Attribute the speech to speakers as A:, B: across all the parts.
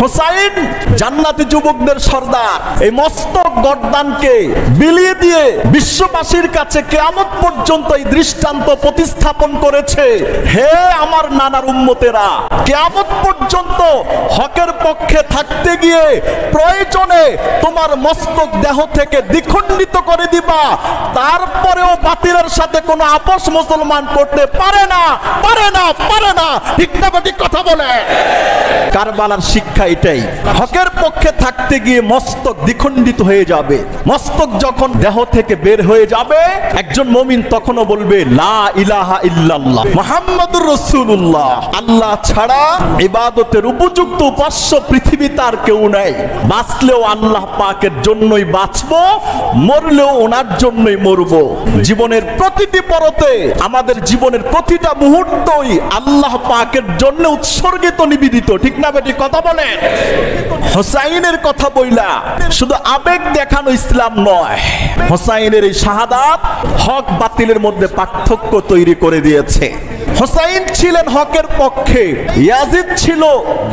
A: হুসাইন জান্নাতি যুবকদের সর্দার। এই মস্তক গর্দানকে বিলিয়ে দিয়ে বিশ্ববাসীর কাছে কিয়ামত পর্যন্ত এই দৃষ্টান্ত প্রতিস্থাপন করেছে, হে আমার নানার উম্মতেরা, কিয়ামত পর্যন্ত হকের পক্ষে থাকতে গিয়ে প্রয়োজনে তোমার মস্তক দেহ থেকে দ্বিখণ্ডিত করে দিবা, তারপরেও বাতিলের সাথে কোনো আপোষ মুসলমান করতে পারে না, পারে না, পারে না। ঠিক না ঠিক কথা বলে? কারবালার শিক্ষা এটাই, হকের পক্ষে থাকতে গিয়ে মস্তক দ্বিখণ্ডিত হয়ে যাবে। মস্তক যখন দেহ থেকে বের হয়ে যাবে, একজন মুমিন তখনও বলবে লা ইলাহা ইল্লাল্লাহ মুহাম্মাদুর রাসূলুল্লাহ, আল্লাহ ছাড়া ইবাদতের উপযুক্ত উপাস্য পৃথিবীতে আর কেউ নাই। বাঁচলেও আল্লাহ পাকের জন্যই বাঁচবো, মরলেও ওনার জন্যই মরবো। জীবনের প্রতিটি পরতে, আমাদের জীবনের প্রতিটা মুহূর্তই আল্লাহ পাকের জন্য উৎসর্গিত, নিবেদিত। ঠিক না বেটি কথা বলেন? হুসাইনের কথা বইলা শুধু আবেগ দেখানো ইসলাম নয়, হুসাইনের এই শাহাদাত হক বাতিলের মধ্যে পার্থক্য তৈরি করে দিয়েছে। হুসাইন ছিলেন হকের পক্ষে, ইয়াজিদ ছিল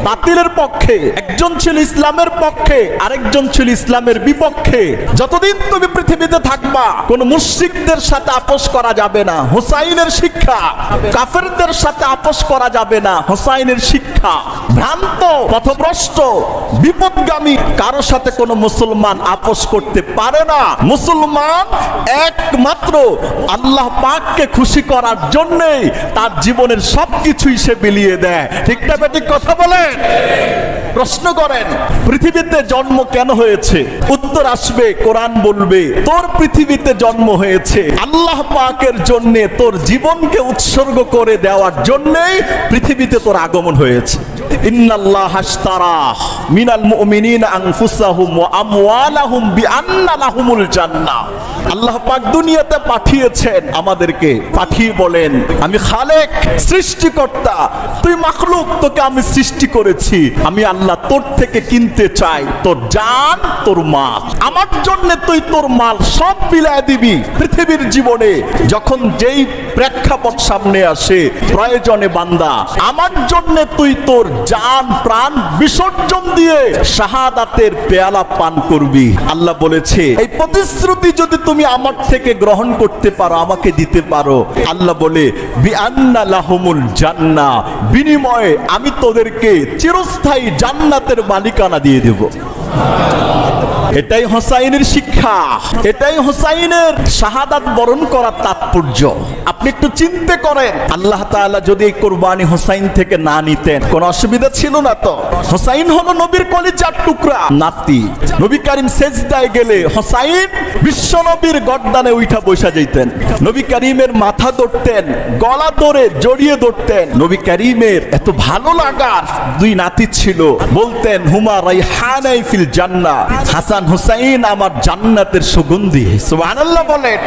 A: বাতিলের পক্ষে। একজন ছিল ইসলামের পক্ষে, আরেকজন ছিল ইসলামের বিপক্ষে। যতদিন তুমি পৃথিবীতে থাকবা, কোন মুশরিকদের সাথে আপোষ করা যাবে না, হুসাইনের শিক্ষা। কাফেরদের সাথে আপোষ করা যাবে না, হুসাইনের শিক্ষা। ভ্রান্ত, পথভ্রষ্ট, বিপদগামী কারো সাথে কোনো মুসলমান আপোষ করতে পারে না। মুসলমান একমাত্র আল্লাহ পাককে খুশি করার জন্যই তার জীবনের সবকিছুই সে বিলিয়ে দেয়। ঠিক না ঠিক কথা বলেন? প্রশ্ন করেন পৃথিবীতে জন্ম কেন হয়েছে? উত্তর আসবে, কোরআন বলবে তোর পৃথিবীতে জন্ম হয়েছে আল্লাহ পাকের জন্য, তোর জীবনকে উৎসর্গ করে দেওয়ার জন্যই পৃথিবীতে তোর আগমন হয়েছে। ইন্নাল্লাহা আশতারা মিনাল মুমিনিনা আনফুসাহুম ওয়া আমওয়ালাহুম বিআন্না লাহুমুল জান্নাহ। আল্লাহ পাক দুনিয়াতে পাঠিয়েছেন আমাদেরকে, পাঠিয়ে বলেন আমি খালেক, সৃষ্টিকর্তা, তুই মাখলুক, তোকে আমি সৃষ্টি করেছি, আমি আল্লাহ তোর থেকে কিনতে চাই তোর জান, তোর মাল। আমার জন্য তুই তোর মাল সব বিলায় দিবি পৃথিবীর জীবনে। যখন যেই প্রেক্ষাপট সামনে আসে, প্রয়োজনে বান্দা আমার জন্য তুই তোর জান প্রাণ বিসর্জন দিয়ে শাহাদাতের পেয়ালা পান করবি। আল্লাহ বলেছে এই প্রতিশ্রুতি যদি তুমি আমার থেকে গ্রহণ করতে পারো, আমাকে দিতে পারো, আল্লাহ বলে বিআন্না লাহুমুল জান্নাহ, বিনিময়ে আমি তোদেরকে চিরস্থায়ী জান্নাতের মালিকানা দিয়ে দেব। এটাই হুসাইনের শিক্ষা, এটাই হুসাইনের শাহাদাত বরণ করার তাৎপর্য। আপনি একটু চিন্তা করেন, আল্লাহ তাআলা যদি এই কুরবানি হুসাইন থেকে না নিতেন কোন অসুবিধা ছিল না তো? হুসাইন হলো নবীর কলিজার টুকরা, নাতি। নবী করিম সেজদায় গেলে হুসাইন বিশ্ব নবীর গর্দানে উঠা বসা যাইতেন। নবী করিমের মাথা ধরতেন, গলা ধরে জড়িয়ে ধরতেন। নবী করিমের এত ভালো লাগার দুই নাতি ছিল, বলতেন হুমা রাইহানাই ফিল জান্নাহ, হাসান হুসাইন আমার জান্নাতের সুগন্ধি। সুবহানাল্লাহ বলেন।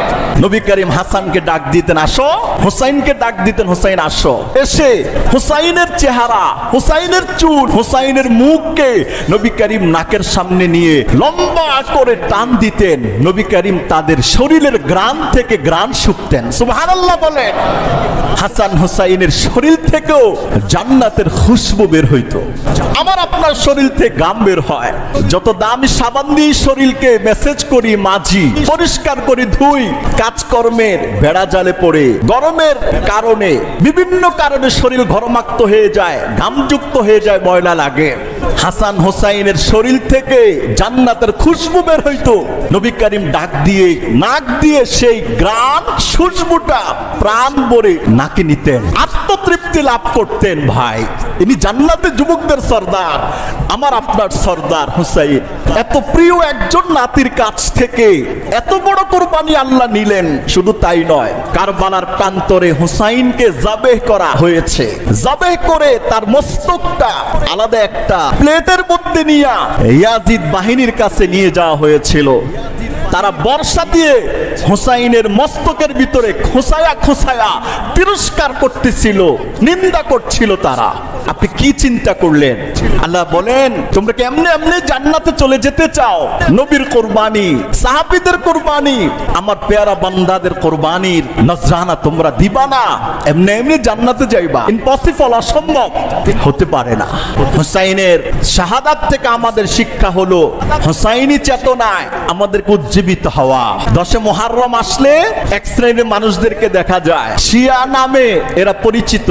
A: নবী করিম হাসানকে ডাক দিতেন আসো, হুসাইনকে ডাক দিতেন হুসাইন আসো। এসে হুসাইনের চেহারা, হুসাইনের চুল, হুসাইনের মুখকে নবী করিম নাকের সামনে নিয়ে লম্বা করে টান দিতেন। নবী করিম তাদের শরীরের গ্রান থেকে গ্রান শুকতেন। সুবহানাল্লাহ বলেন। হাসান হুসাইনের শরীর থেকেও জান্নাতের খুশবু বের হইতো। আমার আপনার শরীর থেকে গাম বের হয়। যত দামি সাবান দিয়ে শরীরকে মেসেজ করি, মাজি, পরিষ্কার করি, ধুই, কাজকর্মের বেড়া জালে পড়ে গরমের কারণে বিভিন্ন কারণে শরীর ঘরমাক্ত হয়ে যায়, ঘামযুক্ত হয়ে যায়, ময়লা লাগে। হাসান হুসাইনের শরীর থেকে জান্নাতের খুশবু বের হইতো। নবী করিম ডাক দিয়ে নাক দিয়ে সেই গ্রান খুশবুটা প্রাণ ভরে নাকে নিতেন, আত্মতৃপ্তি লাভ করতেন। ভাই, ইনি জান্নাতের যুবকদের সর্দার, আমার আপনার সর্দার হুসাইন। এত প্রিয় একজন নাতির কাছ থেকে এত বড় কুরবানি আল্লাহ নিলেন। শুধু তাই নয়, কারবালার প্রান্তরে হুসাইনকে জাবেহ করা হয়েছে। জাবেহ করে তার মস্তকটা আলাদা একটা প্লেটের মধ্যে নিয়ে ইয়াজিদ বাহিনীর কাছে নিয়ে যাওয়া হয়েছিল। তারা বর্ষা দিয়ে হুসাইনের মস্তকের ভিতরে খোঁসায়া খোঁসায়া তিরস্কার করতেছিল, নিন্দা করছিল তারা। আপনি কি চিন্তা করলেন? আল্লাহ বলেন বলেন তোমরা কি এমনি এমনি জান্নাতে চলে যেতে চাও? নবীর কুরবানি, সাহাবীদের কুরবানি, আমার পেয়ারা বান্দাদের কুরবানির নজরানা তোমরা দিবা না, এমনি এমনি জান্নাতে যাইবা? ইম্পসিবল, অসম্ভব, হতে পারে না। হুসাইনের শাহাদাত থেকে আমাদের শিক্ষা হলো হুসাইনি চেতনায় আমাদেরকে উজ্জীবিত হওয়া। 10 মুহররম আসলে এক শ্রেণীর মানুষদেরকে দেখা যায়, শিয়া নামে এরা পরিচিত।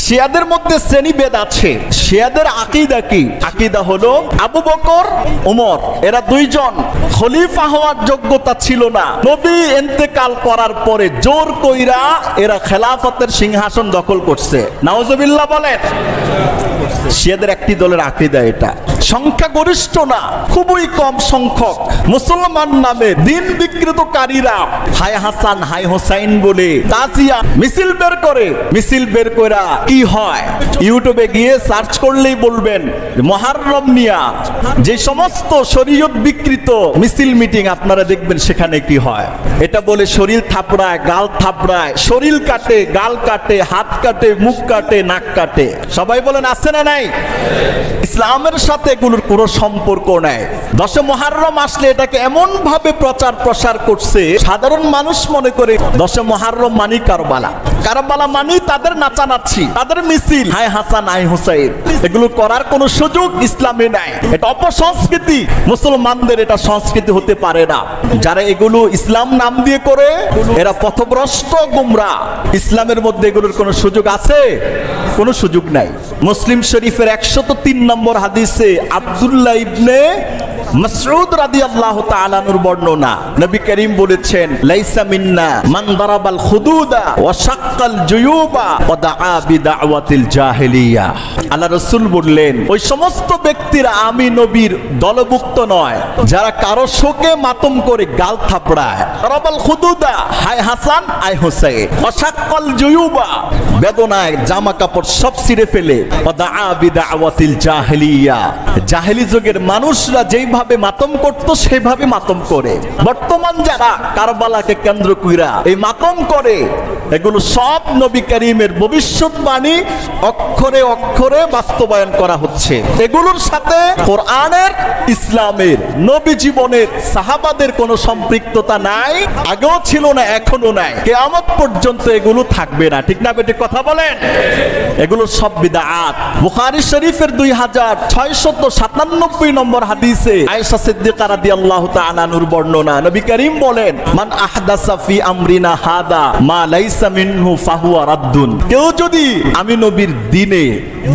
A: শিয়াদের মধ্যে শ্রেণীভেদ আছে। শিয়াদের আকীদা কি? আকীদা হলো আবু বকর, ওমর এরা দুইজন খলিফা হওয়ার যোগ্যতা ছিল না। নবী ইন্তেকাল করার পরে জোর কইরা এরা খেলাফতের সিংহাসন দখল করছে। নাউজুবিল্লাহ বলেন। শিয়াদের একটি দলের আকীদা এটা। সংখ্যাগরিষ্ঠ না, খুবই কম সংখ্যক মুসলমান নামে দিন বিকৃতকারীরা হাই হাসান হাই হোসাইন বলে তাজিয়া মিছিল বের করে। মিছিল বের কইরা কি হয়, ইউটিউবে গিয়ে সার্চ করলেই বলবেন মুহররম নিয়া যে সমস্ত শরীয়ত বিকৃত মিছিল মিটিং আপনারা দেখবেন সেখানে কি হয়। এটা বলে শরীর থাপড়ায়, গাল থাপড়ায়, শরীর কাটে, গাল কাটে, হাত কাটে, মুখ কাটে, নাক কাটে। সবাই বলেন আছে না নাই? ইসলামের সাথে এগুলোর কোনো সম্পর্ক নাই। 10 মুহররম আসলে এটাকে এমন ভাবে প্রচার প্রসার করছে, সাধারণ মানুষ মনে করে 10 মুহররম মানি কারবালা, কারবালা মানি তাদের নাচানাচি, তাদের মিছিল, হাই হাসান হাই হুসাইন। এগুলো করার কোনো সুযোগ ইসলামে নাই। এটা অপসংস্কৃতি, মুসলমানদের এটা সংস্কৃতি হতে পারে না। যারা এগুলো ইসলাম নাম দিয়ে করে এরা পথভ্রষ্ট, গুমরা। ইসলামের মধ্যে এগুলোর কোনো সুযোগ আছে? কোনো সুযোগ নাই। মুসলিম শরীফের 103 নম্বর হাদিসে আব্দুল্লাহ ইবনে মাসউদ রাদিয়াল্লাহু তাআলা আনহুর বর্ণনা, নবী করিম বলেছেন লাইসা মিন্না মান দারাবাল খুদুদা ওয়া শাক্কাল জুয়ুবা ওয়া দাআ বিদাওয়াতিল জাহেলিয়া। আল্লাহ রাসূল বললেন ওই সমস্ত ব্যক্তিরা আমি নবীর দলভুক্ত নয় যারা কারো শোকে মাতম করে গাল থাপড়ায়। দারাবাল খুদুদা হাই হাসান হাই হোসেন, ওয়া শাক্কাল জুয়ুবা বেদনায় জামা কাপড় সব ছিঁড়ে ফেলে, ওয়া দাআ বিদাওয়াতিল জাহেলিয়া জাহেলি যুগের মানুষরা যেইভাবে মাতম করত সেইভাবে মাতম করে। বর্তমান যারা কারবালাকে কেন্দ্র কইরা এই মাতম করে, এগুলো সব নবী করিমের ভবিষ্যৎবাণী অক্ষরে অক্ষরে বাস্তবায়ন করা হচ্ছে। এগুলোর সাথে কোরআনের, ইসলামের, নবী জীবনের, সাহাবাদের কোনো সম্পৃক্ততা নাই, আগেও ছিল না, এখনো নাই, কিয়ামত পর্যন্ত এগুলো থাকবে না। ঠিক না বেটি কথা বলেন? এগুলো সব বিদআত। বুখারী শরীফের 2697 নম্বর হাদিসে আয়েশা সিদ্দিকা রাদিয়াল্লাহু তাআলা আনহার বর্ণনা, নবী করিম বলেন মান আহদাসা ফি আমরিনা হাদা মা লাইসা মিনহু ফাহুয়া রাদ্দুন। কেউ যদি আমি নবীর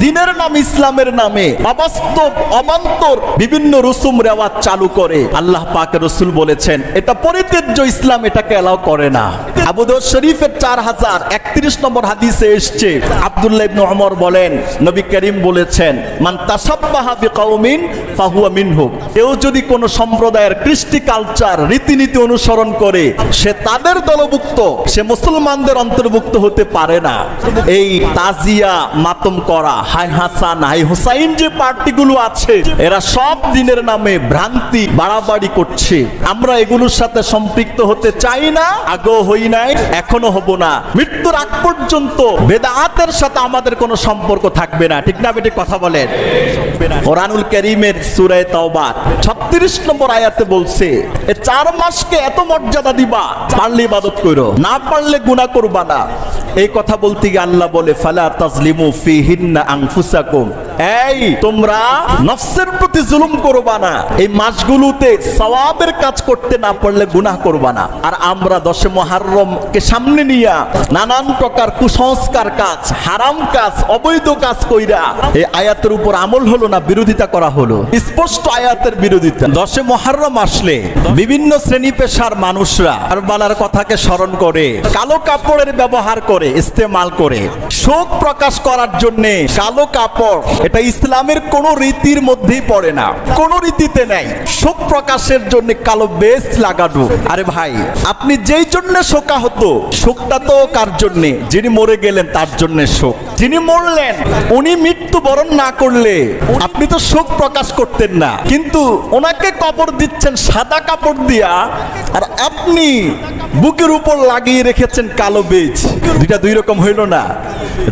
A: দিনের নাম, ইসলামের নামে অবাস্তব অবান্তর বিভিন্ন রসুম রেওয়াজ চালু করে, আল্লাহ পাকের রাসূল বলেছেন এটা পরিত্যাজ্য, ইসলাম এটাকে এলাও করে না। আবু দাউদ শরীফের 4031 নম্বর হাদিসে এসেছে, আব্দুল্লাহ ইবনে ওমর বলেন নবী করিম বলেছেন মান তাসাব্বাহা বিকাউমিন ফাহুয়া মিনহুম। কেউ যদি কোন সম্প্রদায়ের কৃষ্টি কালচার, রীতিনীতি অনুসরণ করে সে তাদের দলভুক্ত, সে মুসলমানদের অন্তর্ভুক্ত হতে পারে না। এই তাজিয়া, মাতম করা, হাই হাসান হাই হুসাইন যে পার্টিগুলো আছে এরা সব দিনের নামে ভ্রান্তি বাড়াবাড়ি করছে। আমরা এগুলোর সাথে সম্পৃক্ত হতে চাই না, আগেও হই নাই, এখনো হব না। মৃত্যুর আগ পর্যন্ত বেদাতের সাথে আমাদের কোনো সম্পর্ক থাকবে না। ঠিক না বেটি কথা বলেন? কোরআনুল কারীমের সূরা তাওবা 36 নম্বর আয়াতে বলছে 4 মাসকে এত মর্যাদা দিবা, পারলে ইবাদত করো, না পারলে গুনাহ করবা না। এই কথা বলতে গিয়ে আল্লাহ বলে ফালা তাজলিমু ফিহিন্না আনফুসাকুম, এই তোমরা নফসের প্রতি জুলুম করবা না, এই মাসগুলোতে সওয়াবের কাজ করতে না পারলে গুনাহ করবা না। আর আমরা 10 মুহররম কে সামনে নিয়া নানান প্রকার কুসংস্কার কাজ, হারাম কাজ, অবৈধ কাজ কইরা এই আয়াতের উপর আমল হলো না, বিরোধিতা করা হলো, স্পষ্ট আয়াতের বিরোধিতা। 10 মুহররম আসলে বিভিন্ন শ্রেণী পেশার মানুষরা কারবালার কথাকে স্মরণ করে, কালো কাপড়ের ব্যবহার করে, ইস্তেমাল করে, শোক প্রকাশ করার জন্য কালো কাপড়, এটা ইসলামের কোন রীতির মধ্যেই পড়ে না, কোন রীতিতে নাই। শোক প্রকাশের জন্য কালো বেশ লাগানো। আরে ভাই, আপনি যেই জন্য শোকা হতো, শোকটা তো কার জন্য? যিনি মরে গেলেন তার জন্য শোক। যিনি মরলেন উনি মৃত্যুবরণ না করলে আপনি তো শোক প্রকাশ করতেন না, কিন্তু ওনাকে কবর দিচ্ছেন সাদা কাপড় দিয়া, আর আপনি বুকের উপর লাগিয়ে রেখেছেন কালো কালো বীজ, দুইটা দুই রকম হইল না।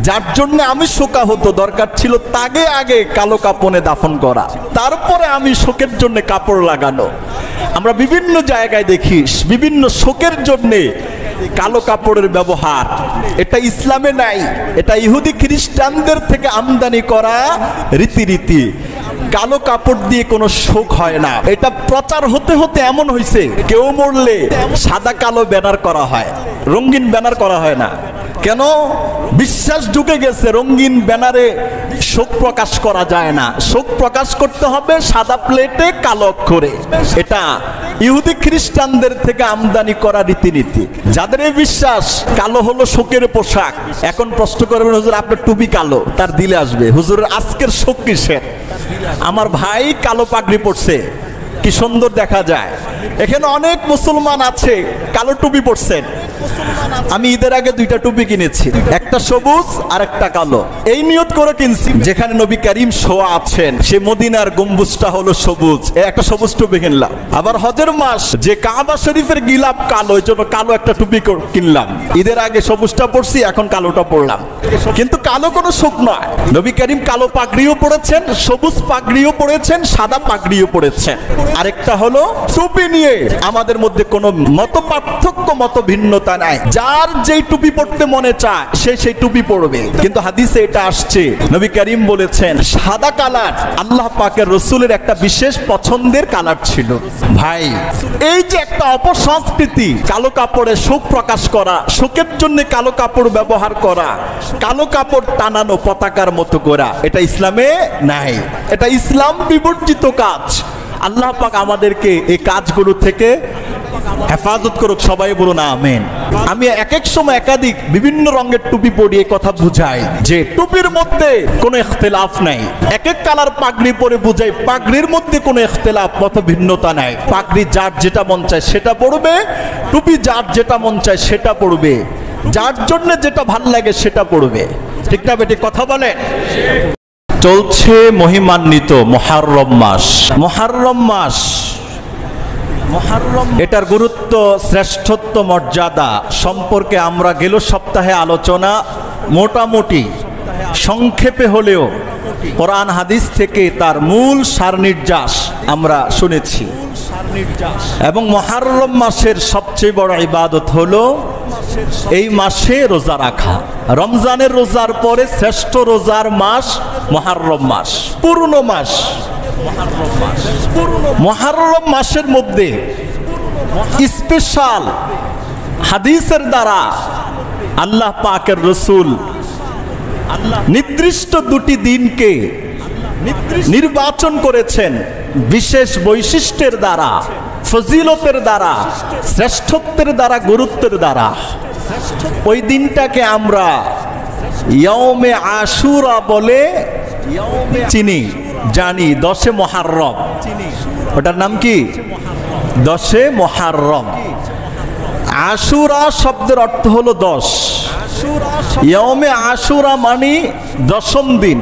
A: যার জন্য আমি শোকা হতো, দরকার ছিল তাগে আগে কালো কাপনে দাফন করা, তারপরে আমি শোকের জন্য কাপড় লাগানো। আমরা বিভিন্ন জায়গায় দেখি বিভিন্ন শোকের জন্যে কালো কাপড়ের ব্যবহার। এটা ইসলামে নাই, এটা ইহুদি খ্রিস্টানদের থেকে আমদানি করা রীতিনীতি। কালো কাপড় দিয়ে কোনো শোক হয় না। এটা প্রচার হতে হতে এমন হয়েছে, কেউ মরলে সাদা কালো ব্যানার করা হয়, রঙিন ব্যানার করা হয় না। কেন? বিশ্বাস ঢুকে গেছে রঙিন ব্যানারে শোক প্রকাশ করা যায় না, শোক প্রকাশ করতে হবে সাদা প্লেটে কালো অক্ষরে। এটা ইহুদি খ্রিস্টানদের থেকে আমদানি করা রীতিনীতি। যাদের এই বিশ্বাস কালো হলো শোকের পোশাক, এখন প্রশ্ন করবেন হুজুর আপনার টুপি কালো, তার দিলে আসবে হুজুরের আজকের শোক কিসের? আমার ভাই কালো পাগড়ি পড়ছে, কি সুন্দর দেখা যায়। এখানে অনেক মুসলমান আছে কালো টুপি পড়ছেন। আমি ঈদের আগে দুইটা টুপি কিনেছি, একটা সবুজ আর একটা কালো। এই নিয়ত করে কিনছি যেখানে নবী করিম শোয়া আছেন সে মদিনার গম্বুজটা হলো সবুজ, একটা সবুজ টুপি কিনলাম। আবার হজের মাস যে কাবা শরীফের গিলাপ কালো, এই জন্য কালো একটা টুপি কিনলাম। ঈদের আগে সবুজটা পড়ছি, এখন কালোটা পড়লাম। কিন্তু কালো কোনো শোক নয়। নবী করিম কালো পাগড়িও পড়েছেন, সবুজ পাগড়িও পড়েছেন, সাদা পাগড়িও পড়েছেন। আরেকটা হলো টুপি নিয়ে আমাদের মধ্যে কোনো মত পার্থক্য, মত ভিন্নতা নাই। যার যেই টুপি পড়তে মনে চায় সে সেই টুপি পড়বে। কিন্তু হাদিসে এটা আসছে, নবী করিম বলেছেন সাদা কালার আল্লাহ পাকের রসুলের একটা বিশেষ পছন্দের কালার ছিল। ভাই, এই যে একটা অপসংস্কৃতি, কালো কাপড়ে শোক প্রকাশ করা, শোকের জন্য কালো কাপড় ব্যবহার করা, কালো কাপড় টানানো পতাকার মতো করা, এটা ইসলামে নাই। এটা ইসলাম বিবর্জিত কাজ। আল্লাহ পাক আমাদেরকে এই কাজগুলো থেকে হেফাজত করুক, সবাই বলুন আমিন। আমি এক এক সময় একাধিক বিভিন্ন রঙের টুপি পরিয়ে কথা বুঝাই যে টুপির মধ্যে কোনো ইখতিলাফ নাই। এক এক কালার পাগড়ি পরে বুঝাই পাগড়ির মধ্যে কোনো ইখতিলাফ, মত ভিন্নতা নাই। পাগড়ি যার যেটা মন চায় সেটা পড়বে, টুপি যার যেটা মন চায় সেটা পড়বে, যার জন্য যেটা ভাল লাগে সেটা পড়বে। ঠিক না বেটি? কথা বলে। চলছে মহিমান্বিত মুহররম মাস। মুহররম মাস, এটার গুরুত্ব, শ্রেষ্ঠত্ব, মর্যাদা সম্পর্কে আমরা গেল সপ্তাহে আলোচনা মোটামুটি সংক্ষেপে হলেও কোরআন হাদিস থেকে তার মূল সারনির্যাস আমরা শুনেছি। এবং মুহররম মাসের সবচেয়ে বড় ইবাদত হলো এই মাসে রোজা রাখা। রমজানের রোজার পরে শ্রেষ্ঠ রোজার মাস মুহররম মাস, পূর্ণ মাস। মুহররম মাসের মধ্যে স্পেশাল হাদিসের দ্বারা আল্লাহ পাকের রসুল নির্দিষ্ট দুটি দিনকে নির্বাচন করেছেন বিশেষ বৈশিষ্ট্যের দ্বারা, ফজিলতের দ্বারা, শ্রেষ্ঠত্বের দ্বারা, গুরুত্বের দ্বারা। ওই দিনটাকে আমরা ইয়ৌমে আশুরা বলে চিনি, জানি। 10 মুহররম, ওটার নাম কি? 10 মুহররম। আশুরা শব্দের অর্থ হলো 10। ইয়ৌমে আশুরা মানে 10ম দিন।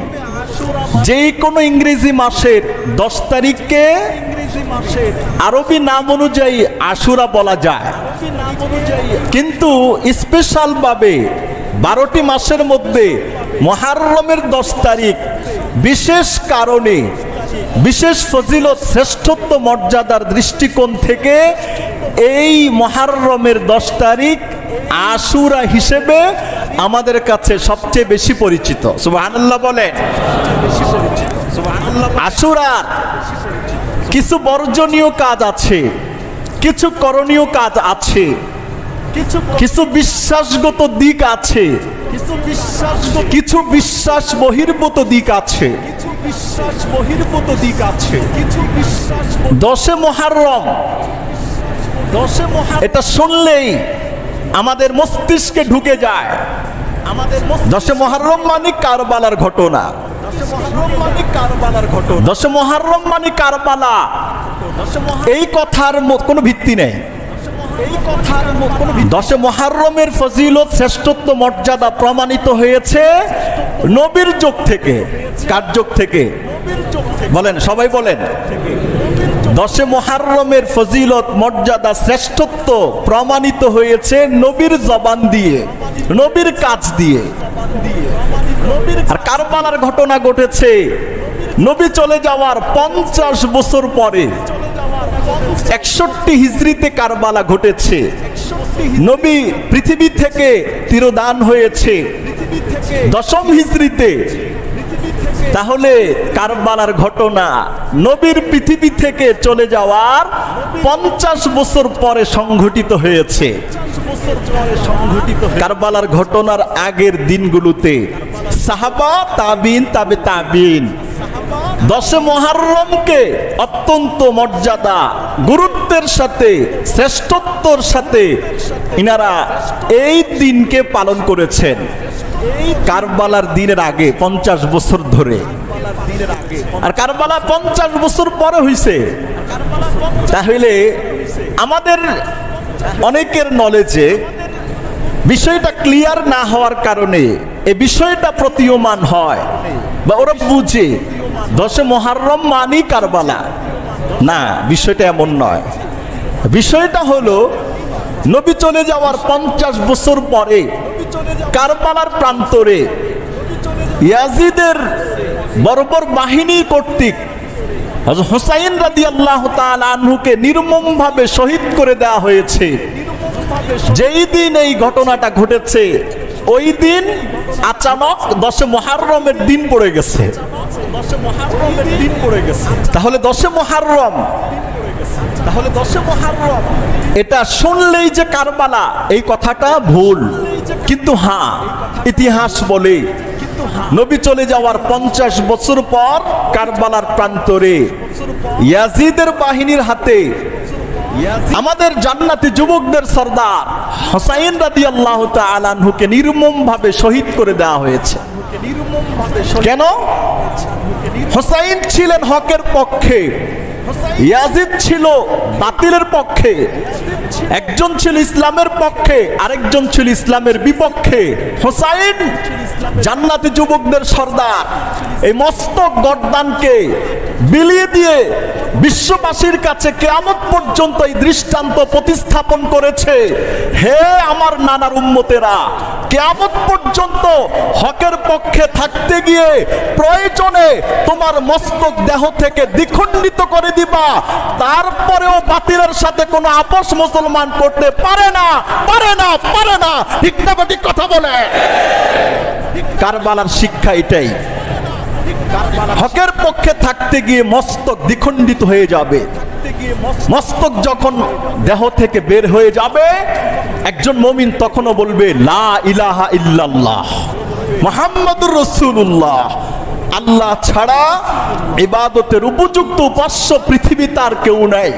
A: যে কোনো ইংরেজি মাসের 10 তারিখকে আরবি নাম অনুযায়ী আশুরা বলা যায়, কিন্তু স্পেশাল ভাবে 12টি মাসের মধ্যে মুহররমের 10 তারিখ বিশেষ কারণে, বিশেষ ফজিলত, শ্রেষ্ঠত্ব, মর্যাদার দৃষ্টিকোণ থেকে এই মুহররমের 10 তারিখ আশুরা হিসেবে আমাদের কাছে সবচেয়ে বেশি পরিচিত। সুবহানাল্লাহ বলেন। আশুরার কিছু বর্জনীয় কাজ আছে, কিছু করণীয় কাজ আছে, কিছু বিশ্বাসগত দিক আছে, কিছু বিশ্বাস বহির্ভূত দিক আছে। 10 মুহররম, এটা শুনলেই আমাদের মস্তিষ্কে ঢুকে যায়। 10 মুহররম মানে কারবালার ঘটনা। 10 মুহররম মানে কারবালা, এই কথার কোনো ভিত্তি নেই। 10 মুহররমের ফজিলত, শ্রেষ্ঠত্ব, মর্যাদা প্রমাণিত হয়েছে নবীর যুগ থেকে। কার যুগ থেকে? বলেন, সবাই বলেন। 10 মুহররমের ফজিলত, মর্যাদা, শ্রেষ্ঠত্ব প্রমাণিত হয়েছে নবীর জবান দিয়ে, নবীর কাজ দিয়ে। আর কারবালার ঘটনা ঘটেছে নবী চলে যাওয়ার 50 বছর পরে। 61 হিজরিতে কারবালা ঘটেছে। নবী পৃথিবী থেকে তিরোধান হয়েছে 10ম হিজরিতে। তাহলে কারবালার ঘটনা নবীর পৃথিবী থেকে চলে যাওয়ার 50 বছর পরে সংঘটিত হয়েছে। কারবালার ঘটনার আগের দিনগুলোতে সাহাবা, তাবিন, তাবে তাবিন 10 মুহররমকে অত্যন্ত মর্যাদা, গুরুত্বের সাথে, শ্রেষ্ঠত্বর সাথে ইনারা এই দিনকে পালন করেছেন। কারবালার দিনের আগে 50 বছর ধরে। আর কারবালা 50 বছর পরে হইছে। তাহলে আমাদের অনেকের নলেজে বিষয়টা ক্লিয়ার না হওয়ার কারণে এই বিষয়টা প্রতীয়মান হয়, বা ওরা বুঝে 10 মুহররম মানি কারবালা। না, বিষয়টা এমন নয়। বিষয়টা হলো নবী চলে যাওয়ার 50 বছর পরে কারবালার প্রান্তরে ইয়াজিদের বর্বর বাহিনী কর্তৃক হযরত হুসাইন রাদিয়াল্লাহু তাআলা আনহুকে নির্মমভাবে শহীদ করে দেওয়া হয়েছে। যেই দিন এই ঘটনাটা ঘটেছে ওই দিন আচানক 10 মুহররমের দিন পড়ে গেছে। তাহলে 10 মুহররম, এটা শুনলেই যে কারবালা, এই কথাটা ভুল। কিন্তু হ্যাঁ, ইতিহাস বলে নবী চলে যাওয়ার 50 বছর পর কারবালার প্রান্তরে ইয়াজিদের বাহিনীর হাতে আমাদের জান্নাতি যুবকদের সরদার হুসাইন রাদিয়াল্লাহু তাআলা আনহুকে নির্মমভাবে শহীদ করে দেওয়া হয়েছে। কেন? হুসাইন ছিলেন হকের পক্ষে, ইয়াজিদ ছিল বাতিলের পক্ষে। একজন ছিল ইসলামের পক্ষে, আরেকজন ছিল ইসলামের বিপক্ষে। হুসাইন জান্নাতি যুবকদের সরদার এই মস্তক গর্দানকে বিলিয়ে দিয়ে বিশ্ববাসীর কাছে কিয়ামত পর্যন্ত এই দৃষ্টান্ত প্রতিস্থাপন করেছে, হে আমার নানার উম্মতেরা, কিয়ামত পর্যন্ত হকের পক্ষে থাকতে গিয়ে প্রয়োজনে তোমার মস্তক দেহ থেকে দ্বিখণ্ডিত করে দিবা, তারপরেও বাতিলের সাথে কোনো আপোষ মুসলমান করতে পারে না, পারে না, পারে না। ঠিক না ঠিক কথা বলে? কারবালার শিক্ষা এটাই। হকের পক্ষে থাকতে গিয়ে মস্তক দ্বিখণ্ডিত হয়ে যাবে। মস্তক যখন দেহ থেকে বের হয়ে যাবে, একজন মুমিন তখনও বলবে লা ইলাহা ইল্লাল্লাহ মুহাম্মাদুর রাসূলুল্লাহ। আল্লাহ ছাড়া ইবাদতের উপযুক্ত উপাস্য পৃথিবীতে আর কেউ নাই।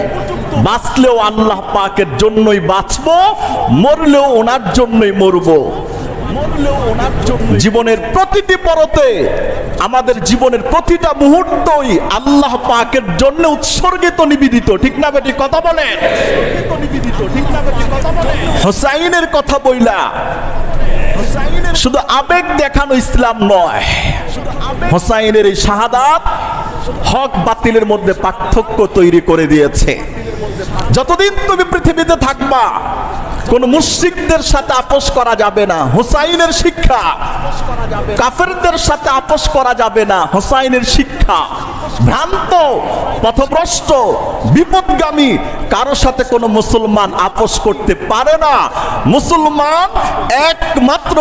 A: বাঁচলেও আল্লাহ পাকের জন্যই বাঁচবো, মরলেও ওনার জন্যই মরবো। জীবনের প্রতিটি পরতে, আমাদের জীবনের প্রতিটা মুহূর্তই আল্লাহ পাকের জন্য উৎসর্গিত, নিবেদিত। ঠিক না বেটি কথা বলে? হুসাইনের কথা বইলা শুধু আবেগ দেখানো ইসলাম নয়। হুসাইনের এই শাহাদাত হক বাতিলের মধ্যে পার্থক্য তৈরি করে দিয়েছে। যতদিন তুমি পৃথিবীতে থাকবা কোন মুশরিকদের সাথে আপোষ করা যাবে না, হুসাইনের শিক্ষা। কাফেরদের সাথে আপোষ করা যাবে না, হুসাইনের শিক্ষা। ভ্রান্ত, পথভ্রষ্ট, বিপদগামী কারো সাথে কোনো মুসলমান আপোষ করতে পারে না। মুসলমান একমাত্র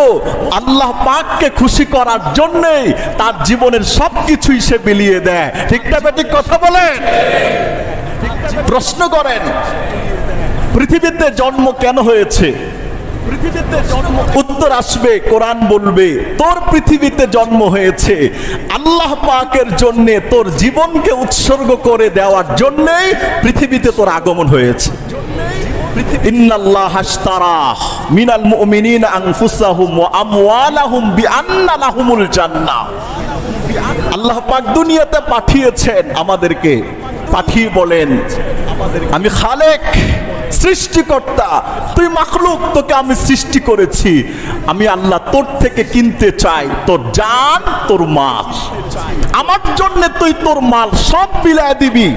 A: আল্লাহ পাককে খুশি করার জন্যই তার জীবনের সবকিছুই সে বিলিয়ে দেয়। ঠিক না বেঠিক কথা বলেন? প্রশ্ন করেন, পৃথিবীতে জন্ম কেন হয়েছে? উত্তর আসবে, কোরআন বলবে তোর পৃথিবীতে জন্ম হয়েছে আল্লাহ পাকের জন্য, তোর জীবনকে উৎসর্গ করে দেওয়ার জন্যই পৃথিবীতে তোর আগমন হয়েছে। ইন্নাল্লাহা আশতারা মিনাল মুমিনিনা আনফুসাহুম ওয়া আমওয়ালাহুম বিআন্না লাহুমুল জান্নাহ। আল্লাহ পাক দুনিয়াতে পাঠিয়েছেন আমাদেরকে, পাঠিয়ে বলেন আমি খালেক, সৃষ্টিকর্তা, তুই মাখলুক, তোকে আমি সৃষ্টি করেছি, আমি আল্লাহ তোর থেকে কিনতে চাই তোর জান, তোর মাল। আমার জন্য তুই তোর মাল সব বিলায় দিবি।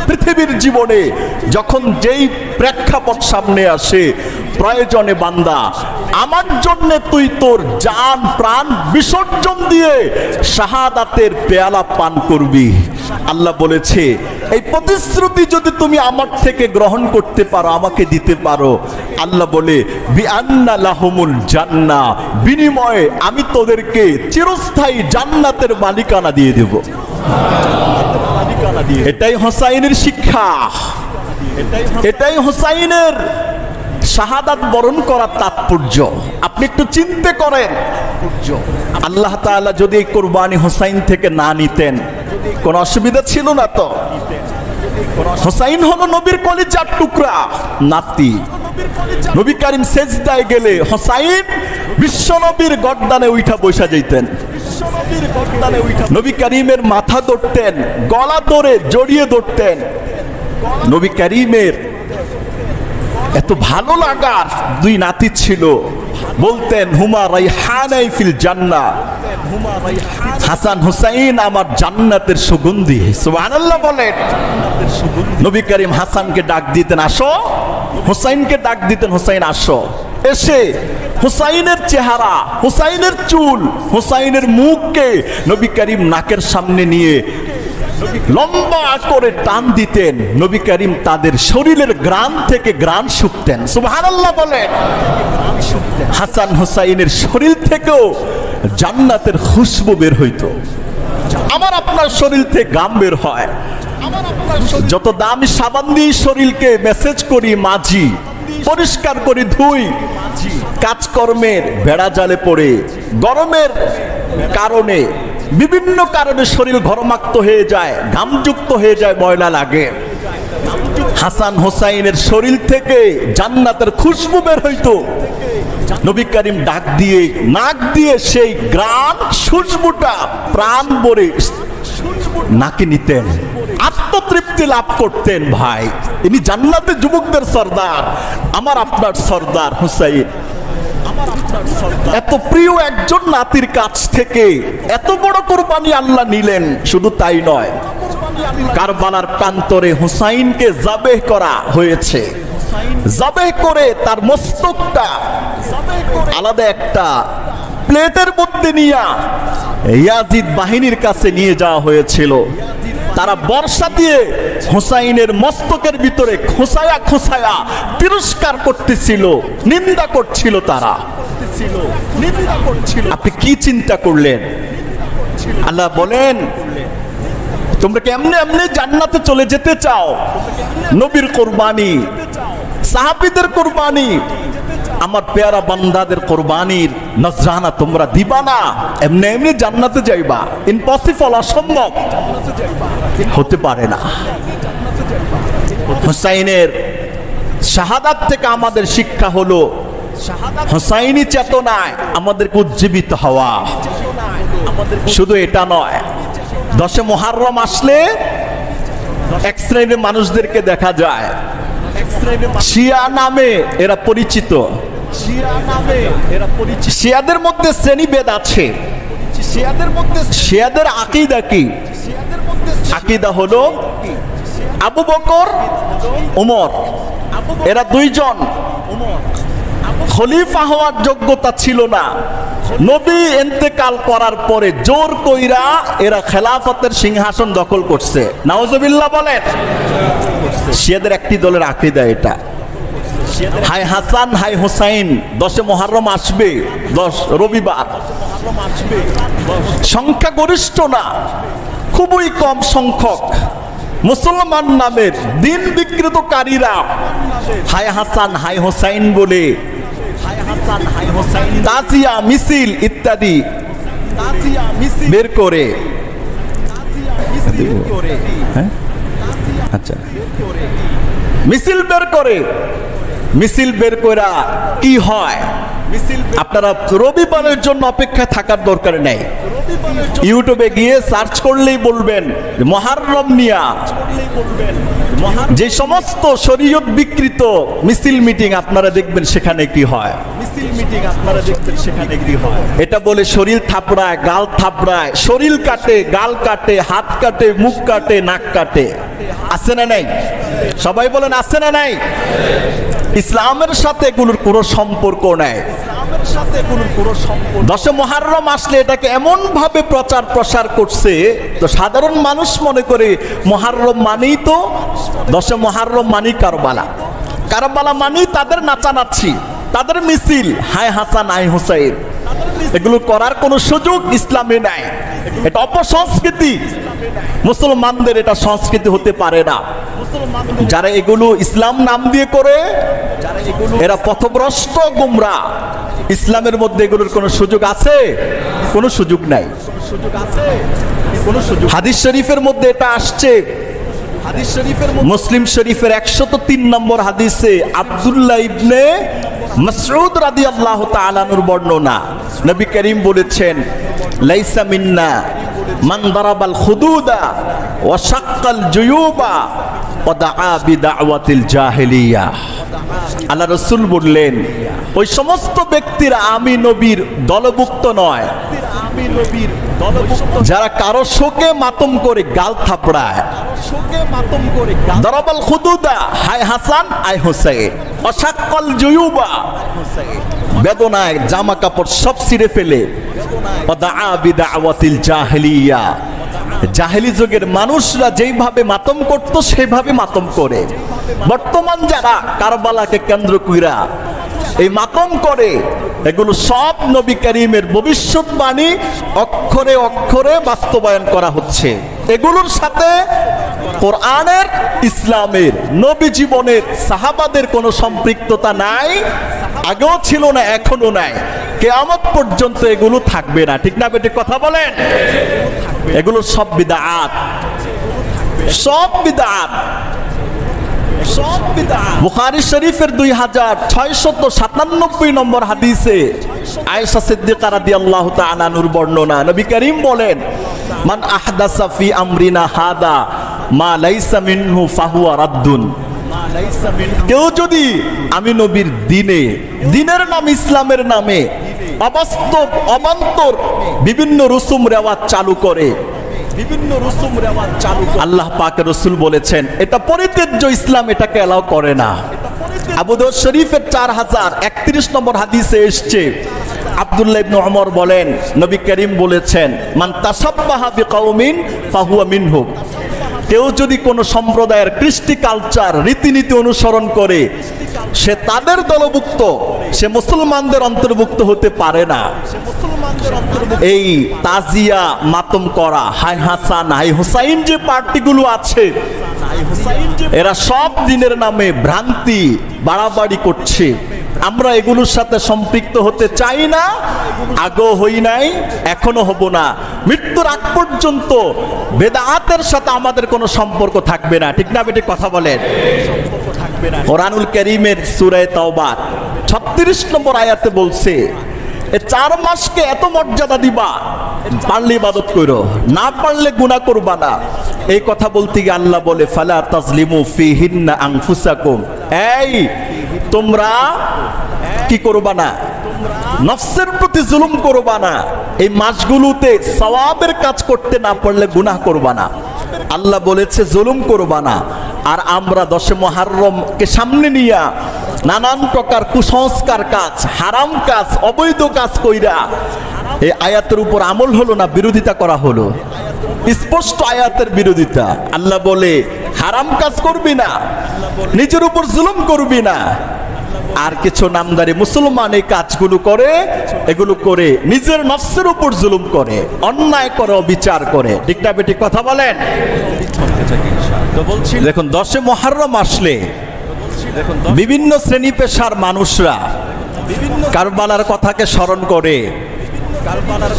A: পৃথিবীর জীবনে যখন যেই প্রেক্ষাপট সামনে আসে, প্রয়োজনে বান্দা আমার জন্য তুই তোর জান প্রাণ বিসর্জন দিয়ে শাহাদাতের পেয়ালা পান করবি। আল্লাহ বলেছে এই প্রতিশ্রুতি যদি তুমি আমার থেকে গ্রহণ করতে পারো, আমাকে দিতে পারো, আল্লাহ বলে বিআন্না লাহুমুল জান্নাহ, বিনিময়ে আমি তোদেরকে চিরস্থায়ী জান্নাতের মালিকানা দিয়ে দেব। এটাই হোসাইনের শিক্ষা, এটাই হোসাইনের শাহাদাত বরণ করার তাৎপর্য। আপনি একটু চিন্তা করেন, আল্লাহ তাআলা যদি এই কুরবানি হোসাইন থেকে না নিতেন কোন অসুবিধা ছিল না তো? হোসাইন হলো নবীর কলিজার টুকরা নাতি। নবী করিম সেজদায় গেলে হোসাইন বিশ্ব নবীর গর্দানে উঠা বসা যাইতেন। নবী করিমের মাথা ধরতেন, গলা ধরে জড়িয়ে ধরতেন। নবী করিমের এত ভালো লাগার দুই নাতি ছিল, বলতেন হুমা রাইহানাই ফিল জান্নাহ, হাসান হুসাইন আমার জান্নাতের সুগন্ধি। সুবহানাল্লাহ বলেন। নবী করিম হাসানকে ডাক দিতেন আসো, হুসাইনকে ডাক দিতেন হুসাইন আসো। এসে হুসাইনের চেহারা, হুসাইনের চুল, হুসাইনের মুখকে নবী করিম নাকের সামনে নিয়ে লম্বা করে টান দিতেন। নবী করিম তাদের শরীরের গ্রান থেকে গ্রান শুকতেন। সুবহানাল্লাহ বলেন। হাসান হুসাইনের শরীর থেকেও জান্নাতের খুশবু বের হইতো। আমার আপনার শরীর থেকে গাম বের হয়। যত দামি সাবান দিয়ে শরীরকে মেসেজ করি, মাজি, পরিষ্কার করি, ধুই, কাজকর্মের বেড়া জালে পড়ে গরমের কারণে বিভিন্ন কারণে শরীর ঘরমাক্ত হয়ে যায়, ঘামযুক্ত হয়ে যায়, ময়লা লাগে। হাসান হোসাইনের শরীর থেকে জান্নাতের খুশবু বের হইতো। নবী করিম ডাক দিয়ে নাক দিয়ে সেই গ্রাম খুশবুটা প্রাণ ভরে নাকে নিতেন, আত্মতৃপ্তি লাভ করতেন। ভাই, ইনি জান্নাতের যুবকদের সর্দার, আমার আপনার সর্দার হুসাইন। এত প্রিয় একজন নাতির কাছ থেকে এত বড় কুরবানি আল্লাহ নিলেন। শুধু তাই নয়, কারবালার প্রান্তরে হুসাইনকে জাবেহ করা হয়েছে। জাবেহ করে তার মস্তকটা আলাদা একটা প্লেটের মধ্যে নিয়ে ইয়াজিদ বাহিনীর কাছে নিয়ে যাওয়া হয়েছিল। তারা বর্ষা দিয়ে হুসাইনের মস্তকের ভিতরে খোঁসায়া খোঁসায়া তিরস্কার করতেছিল, নিন্দা করছিল। তারা আপনি কি চিন্তা করলেন? আল্লাহ বলেন তোমরা কি এমনি এমনি জান্নাতে চলে যেতে চাও? নবীর কুরবানি, সাহাবীদের কুরবানি, আমার পেয়ারা বান্দাদের কুরবানির নজরানা তোমরা দিবা না, এমনি এমনি জান্নাতে যাইবা? ইম্পসিবল, অসম্ভব, হতে পারে না। হুসাইনের শাহাদাত থেকে আমাদের শিক্ষা হলো হুসাইনি চেতনায় আমাদেরকে উজ্জীবিত হওয়া। শুধু এটা নয়, 10 মুহররম আসলে এক শ্রেণীর মানুষদেরকে দেখা যায়, শিয়া নামে এরা পরিচিত। শিয়াদের মধ্যে শ্রেণীভেদ আছে। শিয়াদের আকীদা কি? আকীদা হলো আবু বকর, ওমর, এরা দুইজন খলিফা হওয়ার যোগ্যতা ছিল না। নবী ইন্তেকাল করার পরে জোর কইরা এরা খেলাফতের সিংহাসন দখল করছে। নাউজুবিল্লাহ বলেন। শিয়াদের একটি দলের আকীদা এটা। হাই হাসান হাই হুসাইন, 10 মুহররম আসবে, 10 রবিবার, সংখ্যাগরিষ্ঠ না, খুবই কম সংখ্যক মুসলমান নামের দিন বিকৃতকারীরা হাই হাসান হাই হুসাইন বলে তাজিয়া মিছিল ইত্যাদি বের করে, আচ্ছা, মিছিল বের করে। মিছিল বের করা কি হয়? আপনারা রবিবারের জন্য অপেক্ষা থাকার দরকার নেই। ইউটিউবে গিয়ে সার্চ করলেই বলবেন মুহররম নিয়া যে সমস্ত শরীয়ত বিকৃত মিছিল মিটিং আপনারা দেখবেন সেখানে কি হয়। এটা বলে শরীর থাপড়ায়, গাল থাপড়ায়, শরীর কাটে, গাল কাটে, হাত কাটে, মুখ কাটে, নাক কাটে। আছে না নাই? সবাই বলেন আছে না নাই? ইসলামের সাথে এগুলোর কোনো সম্পর্ক নাই। 10 মুহররম আসলে এটাকে এমন ভাবে প্রচার প্রসার করছে, তো সাধারণ মানুষ মনে করে মুহররম মানেই তো 10 মুহররম মানেই কারবালা, কারবালা মানেই তাদের নাচানাচি, তাদের মিছিল, হায় হাসান আয় হুসাইন। এগুলো করার কোনো সুযোগ ইসলামে নাই। এটা অপসংস্কৃতি, মুসলমানদের এটা সংস্কৃতি হতে পারে না। যারা এগুলো ইসলাম নাম দিয়ে করে এরা পথভ্রষ্ট, গুমরা। ইসলামের মধ্যে এগুলোর কোনো সুযোগ আছে? কোনো সুযোগ নাই। হাদিস শরীফের মধ্যে এটা আসছে, মুসলিম শরীফের 103 নম্বর হাদিসে আব্দুল্লাহ ইবনে মাসউদ রাদিয়াল্লাহু তাআলা আনহুর বর্ণনা। নবী করিম বলেছেন, লাইসা মিন্না মান দারাবাল খুদুদা ওয়া শাক্কাল জুয়ুবা ওয়া দাআ বিদাওয়াতিল জাহিলিয়া। আল্লাহ রাসূল বললেন, ওই সমস্ত ব্যক্তিরা আমি নবীর দলভুক্ত নয় যারা কারো শোকে মাতম করে গাল থাপড়ায়। দারাবাল খুদুদা, হায় হাসান আয় হুসাইন, ওয়া শাক্কাল জুয়ুবা, বেদনায় জামা কাপড় সব ছিঁড়ে ফেলে, ওয়া দাআ বিদাওয়াতিল জাহিলিয়া, জাহেলি যুগের মানুষরা যেইভাবে মাতম করত সেইভাবে মাতম করে। বর্তমান যারা কারবালাকে কেন্দ্র কইরা এই মাতম করে, এগুলো সব নবী করিমের ভবিষ্যৎবাণী অক্ষরে অক্ষরে বাস্তবায়ন করা হচ্ছে। এগুলোর সাথে কোরআনের, ইসলামের, নবী জীবনের, সাহাবাদের কোনো সম্পৃক্ততা নাই, আগেও ছিল না, এখনো নাই, কিয়ামত পর্যন্ত এগুলো থাকবে না। ঠিক না বেটি? কথা বলেন। এগুলো সব বিদআত, সব বিদআত। বুখারী শরীফের 2697 নম্বর হাদিসে আয়েশা সিদ্দিকা রাদিয়াল্লাহু তাআলা আনহার বর্ণনা। নবী করিম বলেন, মান আহদাসা ফি আমরিনা হাদা মা লাইসা মিনহু ফাহুয়া রাদ্দুন। কেউ যদি আমি নবীর দিনের নাম, ইসলামের নামে অবাস্তব অবান্তর বিভিন্ন রসুম রেওয়াজ চালু করে, আল্লাহ পাকের রাসূল বলেছেন এটা পরিত্যাজ্য, ইসলাম এটাকে এলাও করে না। আবু দাউদ শরীফের 4031 নম্বর হাদিসে এসেছে, আব্দুল্লাহ ইবনে ওমর বলেন, নবী করিম বলেছেন, মান তাসাব্বাহা বিকাউমিন ফাহুয়া মিনহুম। কেউ যদি কোনো সম্প্রদায়ের কৃষ্টি কালচার, রীতিনীতি অনুসরণ করে, সে তাদের দলভুক্ত, সে মুসলমানদের অন্তর্ভুক্ত হতে পারে না। এই তাজিয়া, মাতম করা, হাই হাসান হাই হুসাইন যে পার্টিগুলো আছে, এরা সব দিনের নামে ভ্রান্তি বাড়াবাড়ি করছে। আমরা এগুলোর সাথে সম্পৃক্ত হতে চাই না, আগেও হই নাই, এখনো হব না। মৃত্যুর আগ পর্যন্ত বেদাতের সাথে আমাদের কোনো সম্পর্ক থাকবে না। ঠিক না বেটি? কথা বলেন। কোরআনুল কারীমের সূরা তাওবা 36 নম্বর আয়াতে বলছে, 4 মাসকে এত মর্যাদা দিবা, পারলে ইবাদত করো, না পারলে গুনাহ করবা না। এই কথা বলতে গিয়ে আল্লাহ বলে, ফালা তাজলিমু ফিহিন্না আনফুসাকুম। এই তোমরা কি করবা না? নফসের প্রতি জুলুম করবা না। এই মাসগুলোতে সওয়াবের কাজ করতে না পারলে গুনাহ করবা না। আল্লাহ বলেছে জুলুম করবা না। আর আমরা 10 মুহররমকে সামনে নিয়া নানান প্রকার কুসংস্কার কাজ, হারাম কাজ, অবৈধ কাজ কইরা এই আয়াতের উপর আমল হলো না, বিরোধিতা করা হলো। স্পষ্ট আয়াতের বিরোধিতা। আল্লাহ বলে হারাম কাজ করবি না, নিজের উপর জুলুম করবি না। আর কিছু নামদারি মুসলমান এই কাজগুলো করে, এগুলো করে নিজের নফসের উপর জুলুম করে, অন্যায় করে, অবিচার করে। ঠিক না বেটি? কথা বলেন। দেখুন 10 মুহররম আসলে বিভিন্ন শ্রেণী পেশার মানুষরা কারবালার কথাকে স্মরণ করে,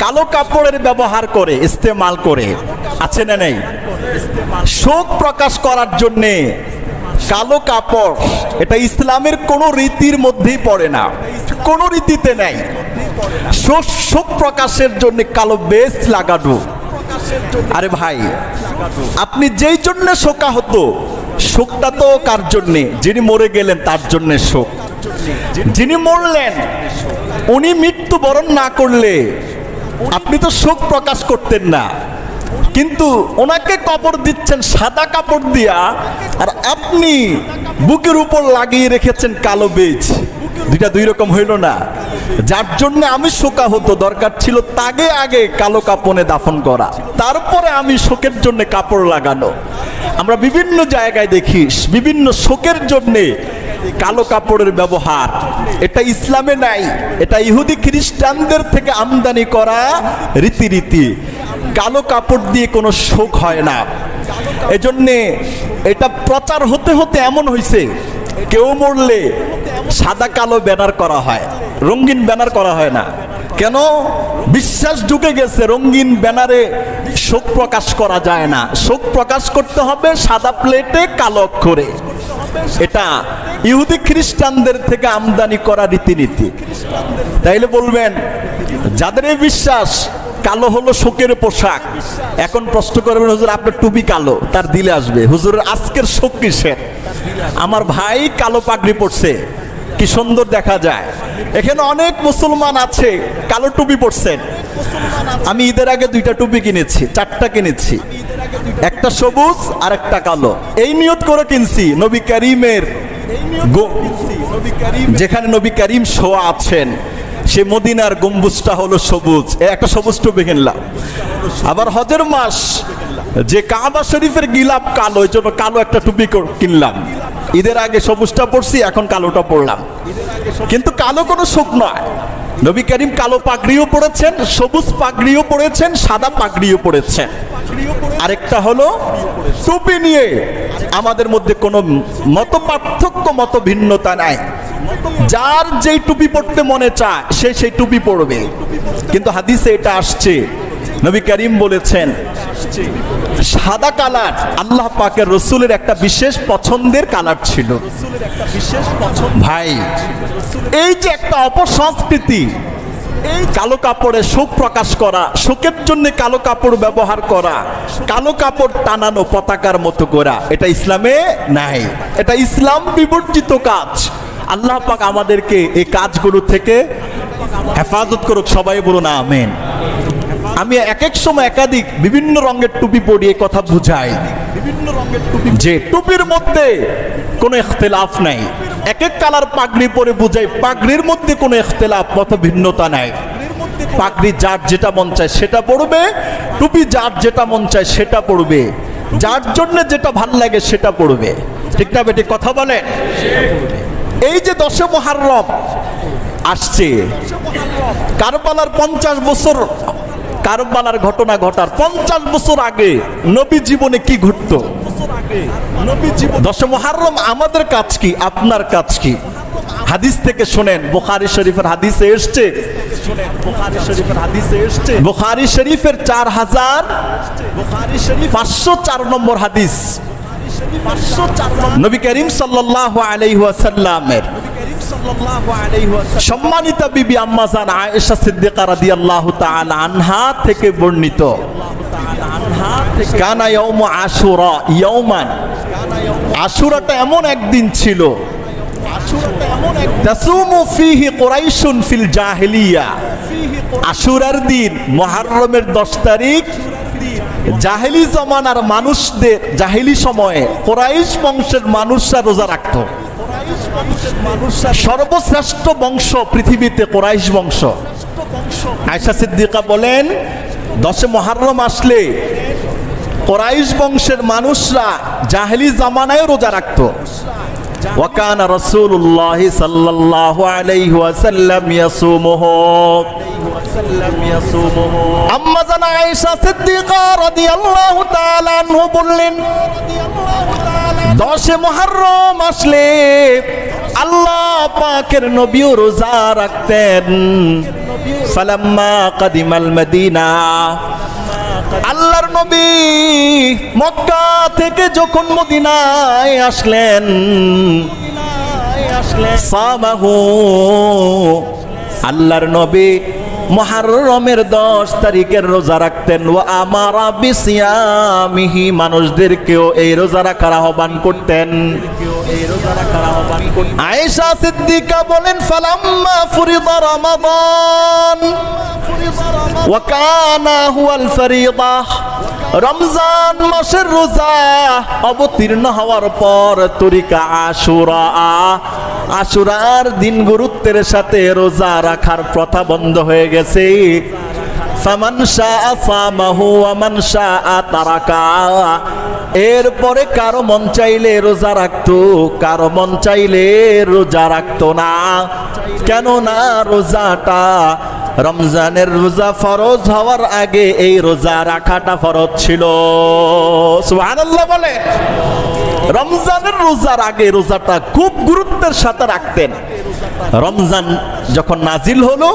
A: কালো কাপড়ের ব্যবহার করে, ইস্তেমাল করে। আছে না নেই? শোক প্রকাশ করার জন্যে কালো কাপড়, এটা ইসলামের কোন রীতির মধ্যেই পড়ে না, কোন রীতিতে নেই। শোক প্রকাশের জন্য কালো বেশ লাগানো। আরে ভাই, আপনি যেই জন্য শোকাহত, শোকটা তো কার জন্যে? যিনি মরে গেলেন তার জন্য শোক। যিনি মরলেন উনি মৃত্যুবরণ না করলে আপনি তো শোক প্রকাশ করতেন না, কিন্তু ওনাকে কবর দিচ্ছেন সাদা কাপড় দিয়া, আর আপনি বুকের উপর লাগিয়ে রেখেছেন কালো বেজ। দুইটা দুই রকম হইল না? যার জন্য আমি শোকাহত, দরকার ছিল তাকে আগে কালো কাপড়ে দাফন করা, তারপরে আমি শোকের জন্য কাপড় লাগানো। আমরা বিভিন্ন জায়গায় দেখি বিভিন্ন শোকের জন্য কালো কাপড়ের ব্যবহার। এটা ইসলামে নাই, এটা ইহুদি খ্রিস্টানদের থেকে আমদানি করা রীতিনীতি। কালো কাপড় দিয়ে কোনো শোক হয় না। এজন্যে এটা প্রচার হতে হতে এমন হয়েছে, কেউ মরলে সাদা কালো ব্যানার করা হয়, রঙিন ব্যানার করা হয় না। কেন? বিশ্বাস ঢুকে গেছে রঙিন ব্যানারে শোক প্রকাশ করা যায় না, শোক প্রকাশ করতে হবে সাদা প্লেটে কালো অক্ষরে। এটা ইহুদি খ্রিস্টানদের থেকে আমদানি করা রীতিনীতি। তাইলে বলবেন যাদের এই বিশ্বাস কালো হলো শোকের পোশাক, এখন প্রশ্ন করবেন হুজুর আপনার টুপি কালো, তার দিলে আসবে হুজুর আজকের শোক কিসের? আমার ভাই কালো পাগড়ি পড়ছে, কি সুন্দর দেখা যায়। এখানে অনেক মুসলমান আছে কালো টুপি পড়ছেন। আমি ঈদের আগে দুইটা টুপি কিনেছি, চারটা কিনেছি, একটা সবুজ আর একটা কালো। এই নিয়ত করে কিনছি নবী করিমের, যেখানে নবী করিম শোয়া আছেন সে মদিনার গম্বুজটা হলো সবুজ, একটা সবুজ টুপি কিনলাম। আবার হজের মাস, যে কাবা শরীফের গিলাপ কালো, ওই জন্য কালো একটা টুপি কিনলাম। ঈদের আগে সবুজটা পড়ছি, এখন কালোটা পড়লাম। কিন্তু কালো কোনো শোক নয়। নবী করিম কালো পাগড়িও পড়েছেন, সবুজ পাগড়িও পড়েছেন, সাদা পাগড়িও পড়েছেন। আরেকটা হলো টুপি নিয়ে আমাদের মধ্যে কোনো মত পার্থক্য, মত ভিন্নতা নাই। যার যেই টুপি পড়তে মনে চায় সে সেই টুপি পড়বে। কিন্তু হাদিসে এটা আসছে, নবী করিম বলেছেন সাদা কালার আল্লাহ পাকের রসুলের একটা বিশেষ পছন্দের কালার ছিল। ভাই, এই যে একটা অপসংস্কৃতি, এই কালো কাপড়ে শোক প্রকাশ করা, শোকের জন্য কালো কাপড় ব্যবহার করা, কালো কাপড় টানানো পতাকার মতো করা, এটা ইসলামে নাই। এটা ইসলাম বিবর্জিত কাজ। আল্লাহ পাক আমাদেরকে এই কাজগুলো থেকে হেফাজত করুক, সবাই বলুন আমিন। আমি এক এক সময় একাধিক বিভিন্ন রঙের টুপি পরি, এই কথা বুঝাই যে টুপির মধ্যে কোনো ইখতিলাফ নাই। এক এক কালার পাগড়ি পরে বুঝাই পাগড়ির মধ্যে কোনো ইখতিলাফ, মত ভিন্নতা নাই। পাগড়ি যার যেটা মন চায় সেটা পড়বে, টুপি যার যেটা মন চায় সেটা পড়বে, যার জন্য যেটা ভাল লাগে সেটা পড়বে। ঠিক না বেটি? কথা বলে। এই যে 10 মুহররম আসছে, কারবালার 50 বছর, কারবালার ঘটনা ঘটার 50 বছর আগে নবী জীবনে কি ঘটতো? 10 মুহররম আমাদের কাজ কি, আপনার কাজ কি? হাদিস থেকে শুনেন, বুখারী শরীফের হাদিসে এসেছে, বুখারী শরীফের 4504 নম্বর হাদিস, নবী করিম সাল্লাল্লাহু আলাইহি ওয়াসাল্লামের সম্মানিতা বিবি আম্মা জান আয়েশা সিদ্দিকা রাদিয়াল্লাহু তাআলা আনহা থেকে বর্ণিত, কানা ইয়াউমু আশুরা ইয়াউমান, আশুরাটা এমন একদিন ছিল, তাসুমু ফিহি কুরাইশুন ফিল জাহিলিয়া, আশুরার দিন মুহররমের 10 তারিখ জাহেলি জমানার মানুষদের, জাহেলি সময়ে কুরাইশ বংশের মানুষরা রোজা রাখত। সর্বশ্রেষ্ঠ বংশ পৃথিবীতে কুরাইশ বংশ। আয়েশা সিদ্দিকা বলেন 10 মুহররম আসলে কুরাইশ বংশের মানুষরা জাহেলি জামানায় রোজা রাখত। وكان رسول الله صلى الله عليه وسلم يصومه আম্মা জান আয়েশা সিদ্দিকা রাদিয়াল্লাহু তাআলা আনহা বললেন 10 মুহররম আসলে আল্লাহ পাকের নবীও রোজা রাখতেন। ফালাম্মা কাদিমাল মদিনা, আল্লাহর নবী মক্কা থেকে যখন মদিনায় আসলেন, সামাহু আল্লাহর নবী মুহররমের 10 তারিখের রোজা রাখতেন। ওয়া আমারা বিসিয়ামিহি, মানুষদেরকেও এই রোজা রাখার আহ্বান করতেন। আয়েশা সিদ্দিকা বলেন, ফালাম্মা ফুরিদা রমাদান ওয়া কানা হুয়াল ফরিদা, রমজান মাসের রোজা অবতীর্ণ হওয়ার পর তরিকা আশুরা, আশুরার দিন গুরুত্বের সাথে রোজা রাখার প্রথা বন্ধ হয়ে গেছে। ফামান শাআ সামাহু ওয়া মান শাআ তারাকা, এরপরে কারো মন চাইলে রোজা রাখতো, কারো মন চাইলে রোজা রাখতো না। কেননা রোজাটা, রমজানের রোজা ফরজ হওয়ার আগে এই রোজা রাখাটা ফরজ ছিল। সুবহানাল্লাহ বলে। রমজানের রোজার আগে রোজাটা খুব গুরুত্বের সাথে রাখতেন। রমজান যখন নাজিল হলো,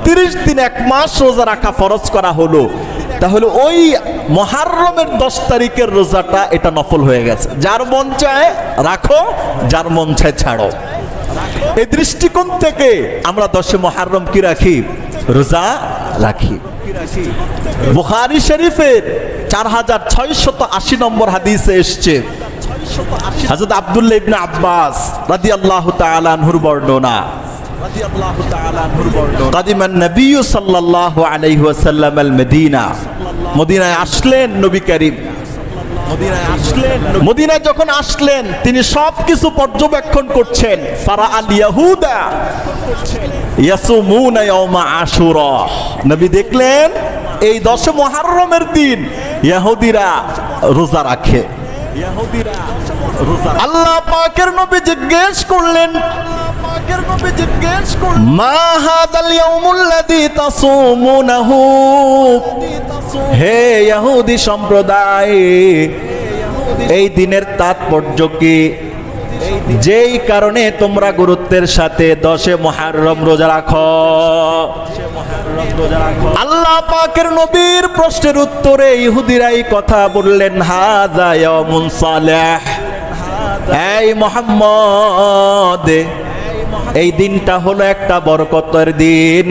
A: 30 দিন 1 মাস রোজা রাখা ফরজ করা হলো, তাহলে ওই মুহররমের 10 তারিখের রোজাটা এটা নফল হয়ে গেছে। যার মন চায় রাখো, যার মন চায় ছাড়ো। এই দৃষ্টিকোণ থেকে আমরা 10 মুহররম কি রাখি? রোজা রাখি। বুখারী শরীফের 4680 নম্বর হাদিসে এসেছে, হযরত আব্দুল্লাহ ইবনে আব্বাস রাদিয়াল্লাহু তাআলা আনহুর বর্ণনা, কাদিমান নবী সাল্লাল্লাহু আলাইহি ওয়াসাল্লাম আল মদিনা, মদিনায় আসলেন নবী করিম। মদিনায় যখন আসলেন তিনি সবকিছু পর্যবেক্ষণ করছেন। ফারা আল ইয়াহুদা ইয়াসুমুনা ইয়াউমা আশুরা, নবী দেখলেন এই 10 মুহররমের দিন ইহুদিরা রোজা রাখে। আল্লাহ পাকের নবী জিজ্ঞেস করলেন, মা হাদাল ইয়াউমুল্লাযী তাসুমুনাহু, হে ইহুদি সম্প্রদায়, এই দিনের তাৎপর্য কি? যেই কারণে তোমরা গুরুত্বের সাথে 10 মুহররম রোজা রাখো। আল্লাহ পাকের নবীর প্রশ্নের উত্তরে ইহুদিরা এই কথা বললেন, হাযা ইয়াউমুন সালিহ, এই মুহাম্মদ, এই দিনটা হলো একটা বরকতের দিন।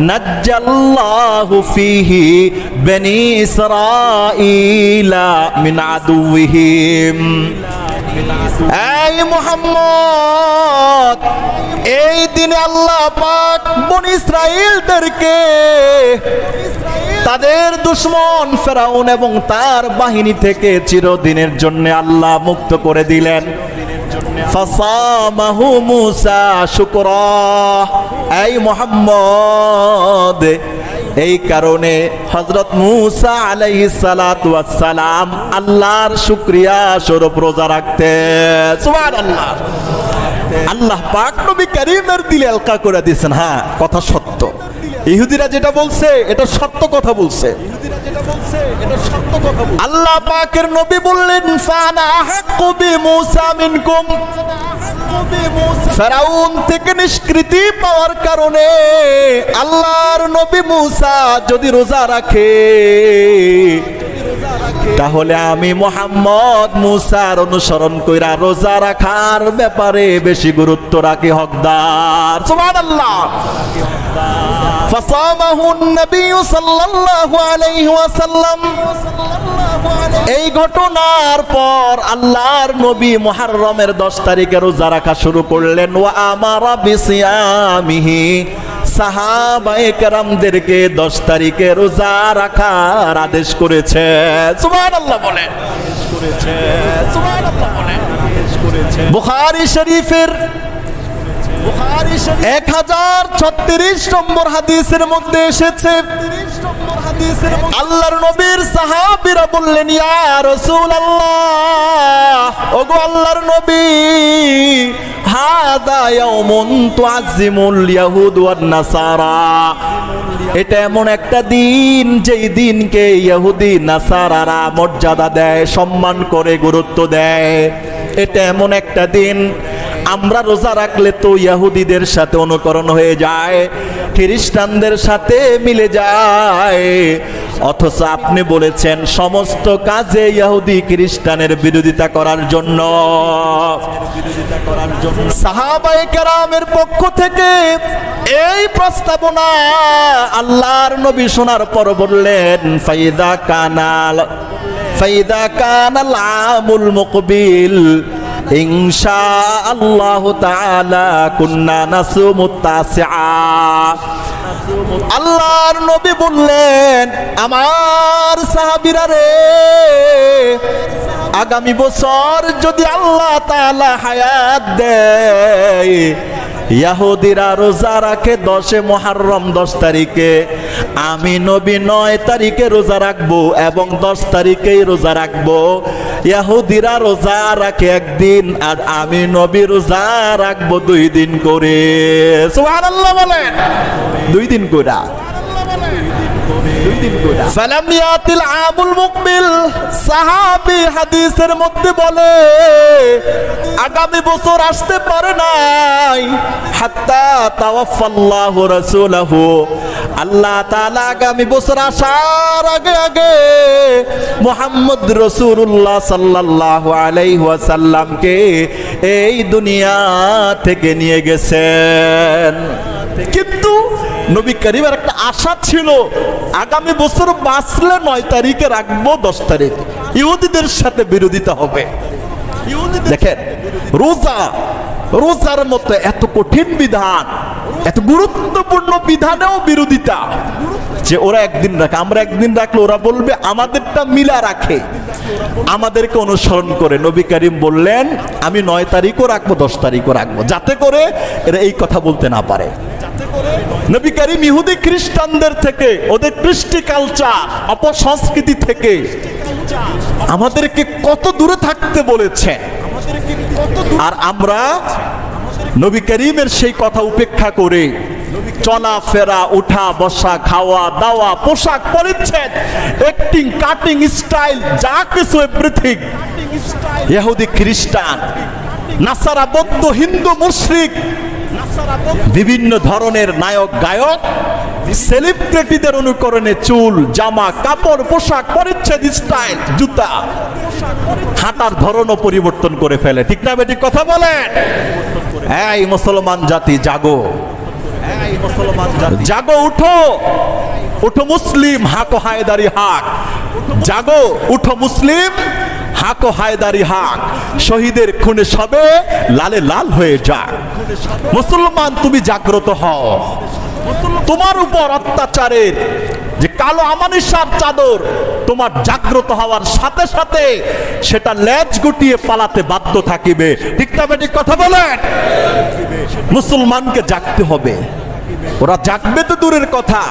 A: নাজ্জাল্লাহু ফীহি বনি ইসরাঈলা মিন আদুওয়িহিম, এই মুহাম্মদ, এই দিনে আল্লাহ পাক বনি ইসরাঈলদেরকে তাদের দুশমন ফেরাউন এবং তার বাহিনী থেকে চিরদিনের জন্য আল্লাহ মুক্ত করে দিলেন। ফাসামাহু মুসা শুকরা, এই মুহাম্মদ, এই কারণে হযরত মুসা আলাইহিস সালাতু ওয়াস সালাম আল্লাহর শুকরিয়া স্বরূপ রোজা রাখতেন। সুবহানাল্লাহ। আল্লাহ পাক নবী করিমের দিলে আলকা করে দিয়েছেন, হ্যাঁ কথা সত্য। ইহুদিরা যেটা বলছে এটা সত্য কথা বলছে। আল্লাহ পাকের নবী বললেন, ফানা হাক্কু বিমুসা মিনকুম, ফেরাউন থেকে নিষ্কৃতি পাওয়ার কারণে আল্লাহর নবী মুসা যদি রোজা রাখে, তাহলে আমি মুহাম্মদ মুসার অনুসরণ কইরা রোজা রাখার ব্যাপারে বেশি গুরুত্ব রাখি, হকদার। সুবহানাল্লাহ। ফাসামাহুন নবী সাল্লাল্লাহু আলাইহি ওয়াসাল্লাম, এই ঘটনার পর আল্লাহর নবী মুহররমের 10 তারিখে রোজা রাখা শুরু করলেন। ওয়া আমারা বিসিয়ামিহি, সাহাবায়ে কেরামদেরকে 10 তারিখে রোজা রাখার আদেশ করেছে। সুবহানাল্লাহ বলেন। বুখারী শরীফের 1036 নম্বর হাদিসের মধ্যে এসেছে, আল্লাহর নবীর সাহাবীরা বললেন, ইয়া রাসূলুল্লাহ, ওগো আল্লাহর নবী, হাদা ইয়াউমুন তুআজ্জিমুল ইয়াহুদ ওয়ান নাসারা, এটা এমন একটা দিন যেই দিনকে ইহুদি নাসারারা মর্যাদা দেয়, সম্মান করে, গুরুত্ব দেয়। এটা এমন একটা দিন আমরা রোজা রাখলে তো ইহুদিদের সাথে অনুকরণ হয়ে যায়, খ্রিস্টানদের সাথে মিলে যায়। অথচ আপনি বলেছেন সমস্ত কাজে ইহুদি খ্রিস্টানের বিরোধিতা করার জন্য। সাহাবায়ে কেরামের পক্ষ থেকে এই প্রস্তাবনা আল্লাহর নবী শোনার পর বললেন, ফাইদা কানাল আমুল মুকবিল ইনশাআল্লাহু তাআলা কুন্না নাসুমুত তাসিআ। আল্লাহর নবী বললেন, আমার সাহাবীরা রে, আগামী বছর যদি আল্লাহ তাআলা হায়াত দেয়, ইহুদিরা রোজা রাখে 10 মুহররম 10 তারিখে, আমি নবী 9 তারিখে রোজা রাখবো এবং 10 তারিখেই রোজা রাখবো। ইহুদিরা রোজা রাখে একদিন আর আমি নবী রোজা রাখবো 2 দিন করে। সুবহানাল্লাহ বলেন, 2 দিন করে। ফালাম ইয়াতিল আমুল মুকবিল, সাহাবী হাদিসের মধ্যে বলে আগামী বছর আসতে পারে নাই, হাত্তা তাওয়াফাল্লাহু রাসূলুহু, আল্লাহ তাআলা আগামী বছর আসার আগে আগে মুহাম্মদ রাসূলুল্লাহ সাল্লাল্লাহু আলাইহি ওয়াসাল্লামকে এই দুনিয়া থেকে নিয়ে গেছেন। কিন্তু নবী করিমের একটা আশা ছিল, আগামী বছর বাঁচলে 9 তারিখে রাখবো 10 তারিখ, ইহুদিদের সাথে বিরোধিতা হবে। দেখেন, রোজার মতো এত কঠিন বিধান, এত গুরুত্বপূর্ণ বিধানেও বিরোধিতা, যে ওরা একদিন রাখে, আমরা একদিন রাখলে ওরা বলবে আমাদেরটা মিলা রাখে, আমাদেরকে অনুসরণ করে। নবী করিম বললেন, আমি 9 তারিখও রাখবো 10 তারিখও রাখবো, যাতে করে এরা এই কথা বলতে না পারে। নবী করিম ইহুদি খ্রিস্টানদের থেকে, ওদের কৃষ্টি কালচার, অপসংস্কৃতি থেকে আমাদেরকে কত দূরে থাকতে বলেছেন, আর আমরা নবী করিমের সেই কথা উপেক্ষা করে চলাফেরা, উঠা বসা, খাওয়া দাওয়া, পোশাক পরিচ্ছদ, অ্যাক্টিং, কাটিং স্টাইল, যা কিছু এভরিথিং ইহুদি খ্রিস্টান, নাসারা, বৌদ্ধ, হিন্দু, মুশরিক, বিভিন্ন ধরনের নায়ক গায়ক, সেলিব্রিটিদের অনুকরণে চুল, জামা, কাপড়, পোশাক পরিচ্ছদ, স্টাইল, জুতা, হাঁটার ধরনও পরিবর্তন করে ফেলে। ঠিক না বেঠিক কথা বলেন? এই মুসলমান জাতি জাগো, জাগো, উঠো, উঠো মুসলিম, হাকো হায়দারি হাক, জাগো, উঠো মুসলিম, হাকো হায়দারি হাক, শহীদের খুনে সবে লালে লাল হয়ে যাক। মুসলমান তুমি জাগ্রত হও, তোমার উপর অত্যাচারের যে কালো আমানিশার চাদর, তোমার জাগ্রত হওয়ার সাথে সাথে সেটা লেজ গুটিয়ে পালাতে বাধ্য থাকিবে। ঠিক না বেঠিক কথা বলেন? মুসলমানকে জাগতে হবে। ওরা জাগবে তো দূরের কথা,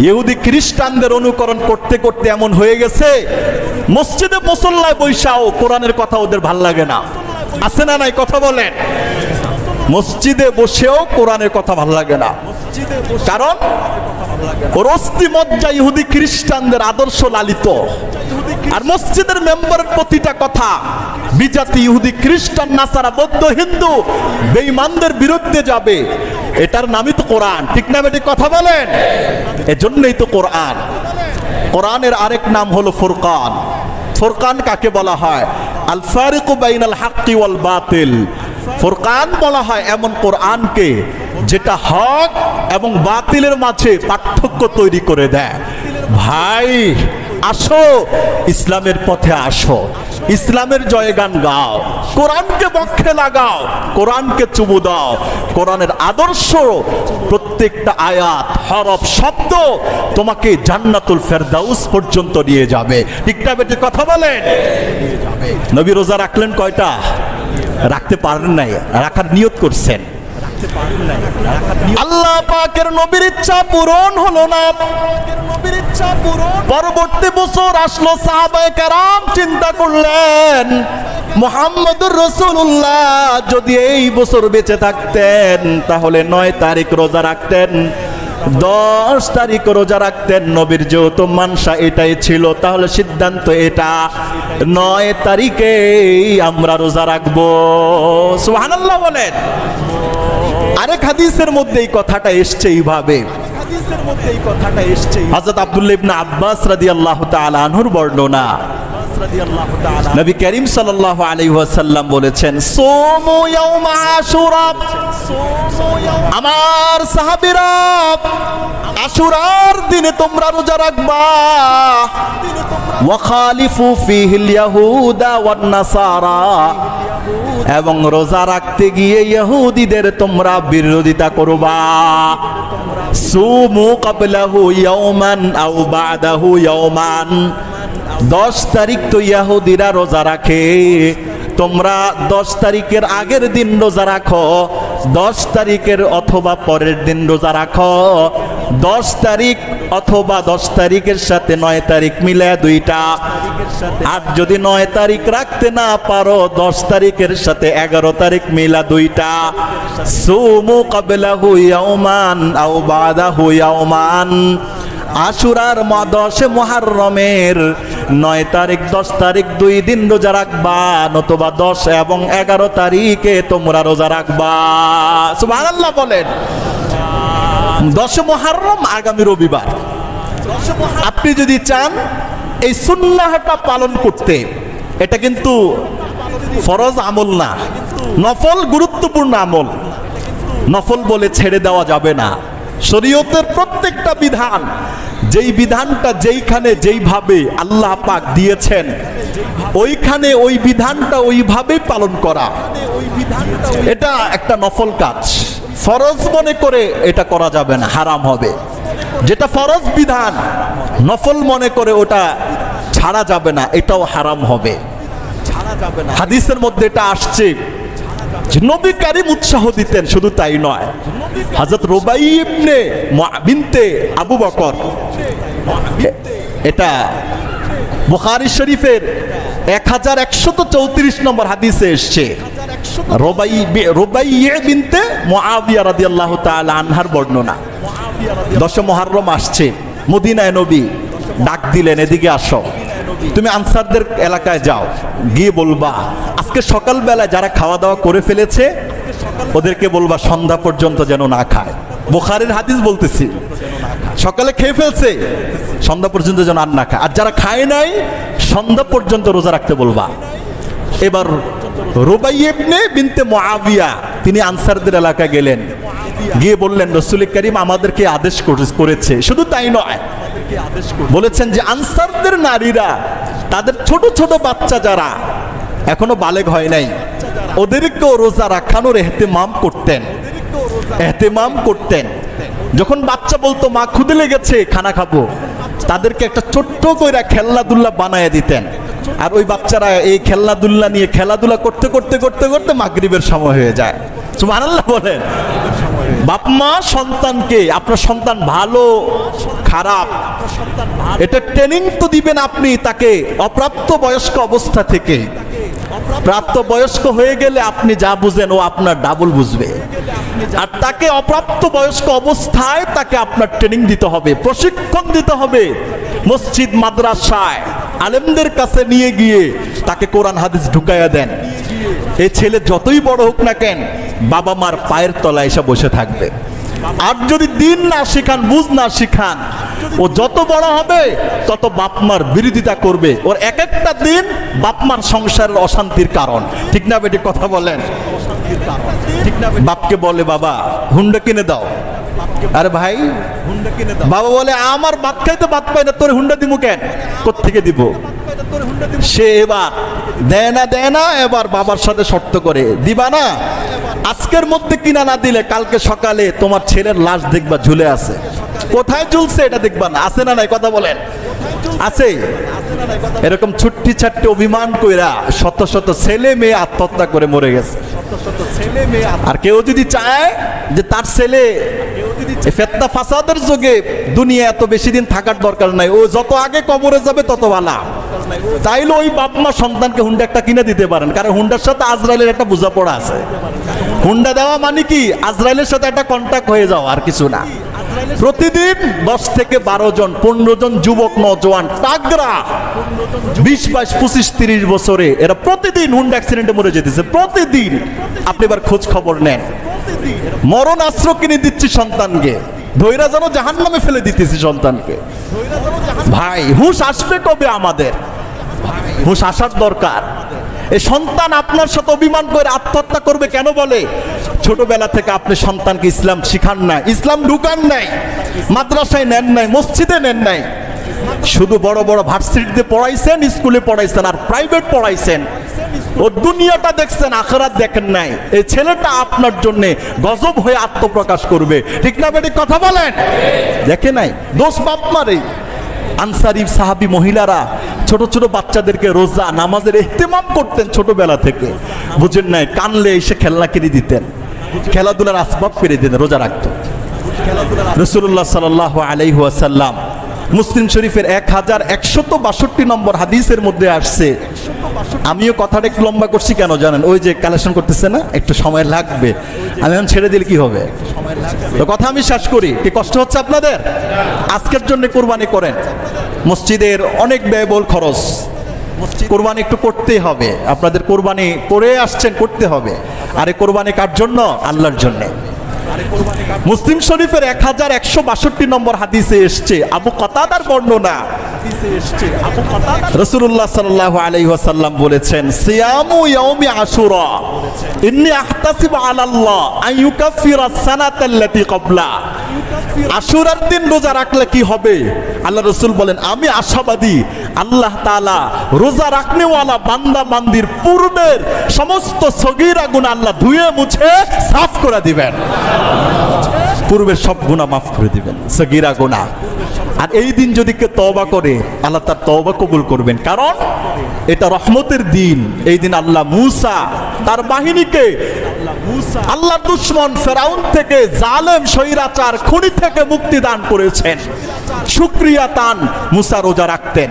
A: ইহুদি খ্রিস্টানদের অনুকরণ করতে করতে এমন হয়ে গেছে, মসজিদে মুসল্লায় বৈশাও কোরআনের কথা ওদের ভাল লাগে না। আছে না নাই? কথা বলেন। মসজিদে বসেও কোরআনের কথা ভাল লাগে না, কারণ ওর অস্থি মজ্জা ইহুদি খ্রিস্টানদের আদর্শ লালিত, আর মসজিদের মেম্বারের প্রতিটা কথা বিজাতি ইহুদি খ্রিস্টান, নাসারা, বৌদ্ধ, হিন্দু বেঈমানদের বিরুদ্ধে যাবে। এটার নামই তো কোরআন। ঠিক না বেঠিক কথা বলেন? এজন্যই তো কোরআন। কোরআনের আরেক নাম হলো ফুরকান। ফুরকান কাকে বলা হয়? আল ফারিকু বাইনাল হাক্কি ওয়াল বাতিল। ফুরকান বলা হয় এমন কোরআনকে যেটা হক এবং বাতিলের মাঝে পার্থক্য তৈরি করে দেয়। ভাই আসো, ইসলামের পথে আসো, ইসলামের জয়গান গাও, কোরআনকে বক্ষে লাগাও, কোরআনকে চুমু দাও। কোরআনের আদর্শ প্রত্যেকটা আয়াত, হরফ, শব্দ তোমাকে জান্নাতুল ফেরদাউস পর্যন্ত নিয়ে যাবে। ঠিক না বেঠিক কথা বলেন? নবী রোজা রাখলেন কয়টা? রাখতে পারেন নাই, রাখার নিয়ত করছেন। আল্লাহ পাকের নবীর ইচ্ছা পূরণ হলো না। পরবর্তী বছর আসলো, সাহাবায়ে কেরাম চিন্তা করলেন, মুহাম্মদুর রাসূলুল্লাহ যদি এই বছর বেঁচে থাকতেন তাহলে 9 তারিখ রোজা রাখতেন, 10 তারিখ রোজা রাখতেন। নবীর যেহেতু মানসা এটাই ছিল, তাহলে সিদ্ধান্ত এটা, 9 তারিখেই আমরা রোজা রাখবো। সুবহানাল্লাহ বলেন। আরেক হাদিসের মধ্যে এই কথাটা এসছে এইভাবে, এই কথাটা এসেছে হযরত আব্দুল্লাহ ইবনে আব্বাস রাদিয়াল্লাহু তাআলা আনহুর বর্ণনা। নবী করিম সাল্লাল্লাহু আলাইহি ওয়াসাল্লাম বলেছেন, সোমু ইয়াউমা আশুরা, আমার সাহাবীরা আশুরার দিনে তোমরা রোজা রাখবা। ওয়া খালিফু ফিহিল ইয়াহুদা ওয়ান নাসারা, এবং রোজা রাখতে গিয়ে ইহুদিদের তোমরা বিরোধিতা করবা। সুমু ক্বাবলাহু ইয়াওমান আও বা'দাহু ইয়াওমান, 10 তারিখ তো ইহুদিরা রোজা রাখে, তোমরা 10 তারিখের আগের দিন রোজা রাখো, 10 তারিখের অথবা পরের দিন রোজা রাখো। 10 তারিখ অথবা 10 তারিখের সাথে 9 তারিখ মিলে দুইটা। আর যদি 9 তারিখ রাখতে না পারো, 10 তারিখের সাথে 11 তারিখ মিলা দুইটা। সুমু ক্বাবলাহু ইয়াওমান আও বা'দাহু ইয়াওমান, আশুরার 10 মুহররমের 9 তারিখ 10 তারিখ 2 দিন রোজা রাখবা, নতুবা 10 এবং 11 তারিখে তোমরা রোজা রাখবা। সুবহানাল্লাহ বলেন। 10 মুহররম আগামী রবিবার। আপনি যদি চান এই সুন্নাহটা পালন করতে, এটা কিন্তু ফরজ আমল না, নফল গুরুত্বপূর্ণ আমল। নফল বলে ছেড়ে দেওয়া যাবে না। শরীয়তের প্রত্যেকটা বিধান, যেই বিধানটা যেইখানে যেইভাবে আল্লাহ পাক দিয়েছেন, ওইখানে ওই বিধানটা ওইভাবেই পালন করা, এটা একটা নফল কাজ। ফরজ মনে করে এটা করা যাবে না, হারাম হবে। যেটা ফরজ বিধান নফল মনে করে ওটা ছাড়া যাবে না, এটাও হারাম হবে। হাদিসের মধ্যে এটা আসছে যে নবী কারীম উৎসাহ দিতেন, শুধু তাই নয়, হযরত রুবাই ইবনে বিনতে আবু বকর, এটা বুখারী শরীফের 1134 নম্বর হাদিসে এসেছে। রুবাই বিনতে মুআবিয়া রাদিয়াল্লাহু তাআলা আনহার বর্ণনা। 10 মুহররম আসছে, মদিনায় নবী ডাক দিলেন, এদিকে আসো, তুমি আনসারদের এলাকায় যাও, গিয়ে বলবা আজকে সকালবেলায় যারা খাওয়া দাওয়া করে ফেলেছে ওদেরকে বলবা সন্ধ্যা পর্যন্ত যেন না খায়। বুখারীর হাদিস বলতেছি, সকালে খেয়ে ফেলছে, সন্ধ্যা পর্যন্ত যেন আর না খায়। আর যারা খায় নাই, সন্ধ্যা পর্যন্ত রোজা রাখতে বলবা। এবার রুবাই ইবনে বিনতে মুআবিয়া তিনি আনসারদের এলাকায় গেলেন, গিয়ে বললেন রাসূল করিম আমাদেরকে আদেশ করেছে। শুধু তাই নয়, বলেছেন যে আনসারদের নারীরা তাদের ছোট ছোট বাচ্চা যারা এখনো বালেগ হয় নাই, ওদেরকেও রোজা রাখানোর এহতেমাম করতেন। যখন বাচ্চা বলতো মা ক্ষুধা লেগেছে, খানা খাবো, তাদেরকে একটা ছোট্ট করে খেলনাদুল্লা বানায় দিতেন। আর ওই বাচ্চারা এই খেলনাদুল্লা নিয়ে খেলাধুলা করতে করতে করতে করতে মাগরিবের সময় হয়ে যায়। সুবহানাল্লাহ বলেন। বাপ মা সন্তানকে, আপনার সন্তান ভালো খারাপ এটা ট্রেনিং তো দিবেন আপনি তাকে অপ্রাপ্ত বয়স্ক অবস্থা থেকে। প্রাপ্ত বয়স্ক হয়ে গেলে আপনি যা বুঝেন ও আপনার ডাবল বুঝবে। আর তাকে অপ্রাপ্ত বয়স্ক অবস্থায় তাকে আপনার ট্রেনিং দিতে হবে, প্রশিক্ষণ দিতে হবে। মসজিদ মাদ্রাসায় আলেমদের কাছে নিয়ে গিয়ে তাকে কোরআন হাদিস ঢুকাইয়া দেন। এই ছেলে যতই বড় হোক না কেন, বাবা মার পায়ের তলায় এসে বসে থাকবে। আর যদি দিন না শিখান, বুঝ না শিখান, ও যত বড় হবে তত বাপ মার বিরোধিতা করবে। ওর এক একটা দিন বাপ মার সংসারের অশান্তির কারণ। ঠিক না বেটি কথা বলেন? বাপকে বলে বাবা হুন্ডা কিনে দাও, আরে ভাই হুন্ডা কিনে দাও। বাবা বলে আমার ভাত খাইতে ভাত পাই না, তোর হুন্ডা দিমু কেন? কোত্থেকে দিব? সে এবার দেয় না, এবার বাবার সাথে শর্ত করে, দিবা না, আজকের মধ্যে কিনা না দিলে কালকে সকালে তোমার ছেলের লাশ দেখবা ঝুলে আছে। কোথায় ঝুলছে এটা দেখবা না। আছে না নাই কথা বলেন? আছে। এরকম ছুট্টি ছাট্টি অভিমান কইরা শত শত ছেলে মেয়ে আত্মহত্যা করে মরে গেছে। আর কেউ যদি চায় যে তার ছেলে ফিতনা ফাসাদের যুগে দুনিয়া এত বেশি দিন থাকার দরকার নাই, ও যত আগে কবরে যাবে তত ভালো, তাইলে ওই বাপ মা সন্তানকে হুন্ডা একটা কিনে দিতে পারেন। কারণ হুন্ডার সাথে আজরাইলের একটা বোঝাপড়া আছে। হুন্ডা দেওয়া মানে কি? আজরাইলের সাথে একটা কন্টাক্ট হয়ে যাওয়া, আর কিছু না। প্রতিদিন 10 থেকে 12 জন 15 জন যুবক নওজোয়ান তাগরা 20, 22, 25, 30 বছরে এরা প্রতিদিন হুন্ডা অ্যাক্সিডেন্টে মরে যেতেছে। প্রতিদিন আপনি এবার খোঁজ খবর নেন। মরণ আশ্রয় কিনে দিচ্ছি সন্তানকে, ধৈরা যেন জাহান্নামে ফেলে দিতেছি সন্তানকে। ভাই হুঁশ আসবে কবে আমাদের? হুঁশ আসার দরকার। এই সন্তান আপনার সাথে অভিমান করে আত্মহত্যা করবে কেন বলে? ছোটবেলা থেকে আপনি সন্তানকে ইসলাম শিখান নাই, ইসলাম ঢুকান নাই, মাদ্রাসায় নেন নাই, মসজিদে নেন নাই, শুধু বড় বড় ভার্সিটিতে পড়াইছেন, স্কুলে পড়াইছেন আর প্রাইভেট পড়াইছেন। ও দুনিয়াটা দেখছেন, আখিরাত দেখেন নাই। এই ছেলেটা আপনার জন্য গজব হয়ে আত্মপ্রকাশ করবে, ঠিক না বেটি? কথা বলেন। দেখে নাই, দোষ বাপ মারে। আনসারি সাহাবী মহিলারা ছোট ছোট বাচ্চাদেরকে রোজা নামাজের ইহতিমাম করতেন ছোটবেলা থেকে। বুঝেন নাই, কানলে এসে খেলনা কিনে দিতেন, খেলাধুলার আসবাব কিনে দিতেন, রোজা রাখতেন। রাসূলুল্লাহ সাল্লাল্লাহু আলাইহি ওয়াসাল্লাম মুসলিম শরীফের 1162 নম্বর হাদিসের মধ্যে আসছে। আমিও কথাটা একটু লম্বা করছি কেন জানেন? ওই যে কালেকশন করতেছে না, একটু সময় লাগবে। আমি এখন ছেড়ে দিলে কি হবে? তো কথা আমি শেষ করি। কি কষ্ট হচ্ছে আপনাদের? আজকের জন্য কোরবানি করেন। মসজিদের অনেক ব্যয়বহুল খরচ, কোরবানি একটু করতেই হবে। আপনাদের কোরবানি করে আসছেন, করতে হবে। আর এই কোরবানি কার জন্য? আল্লাহর জন্য। মুসলিম শরীফের 1162 নম্বর হাদিসে এসছে, আবু কাতাদার বর্ণনা। রাসূলুল্লাহ সাল্লাল্লাহু আলাইহি ওয়াসাল্লাম বলেছেন, সিয়ামু ইয়াউমি আশুরা ইন্নী আহতাসিবু আলাল্লাহ আন ইউকাফিরা সানাতাল্লাতী ক্বাবলা। আশুরার দিন রোজা রাখলে কি হবে? আল্লাহ রাসূল বলেন, আমি আশাবাদী আল্লাহ তাআলা রোজা রাখনেওয়ালা বান্দা বান্দির পূর্বের সমস্ত সগীরা গুনাহ আল্লাহ ধুয়ে মুছে সাফ করে দিবেন। পূর্বের সব গুনাহ মাফ করে দিবেন, সগীরা গুনাহ। আর এই দিন যদি কেউ তওবা করে, আল্লাহ তার তওবা কবুল করবেন, কারণ এটা রহমতের দিন। এই দিন আল্লাহ মূসা তার বাহিনীকে আল্লাহর দুশমন ফেরাউন থেকে, জালেম স্বৈরাচার খুনি থেকে মুক্তি দান করেছেন। শুকরিয়া তান মূসা রোজা রাখতেন।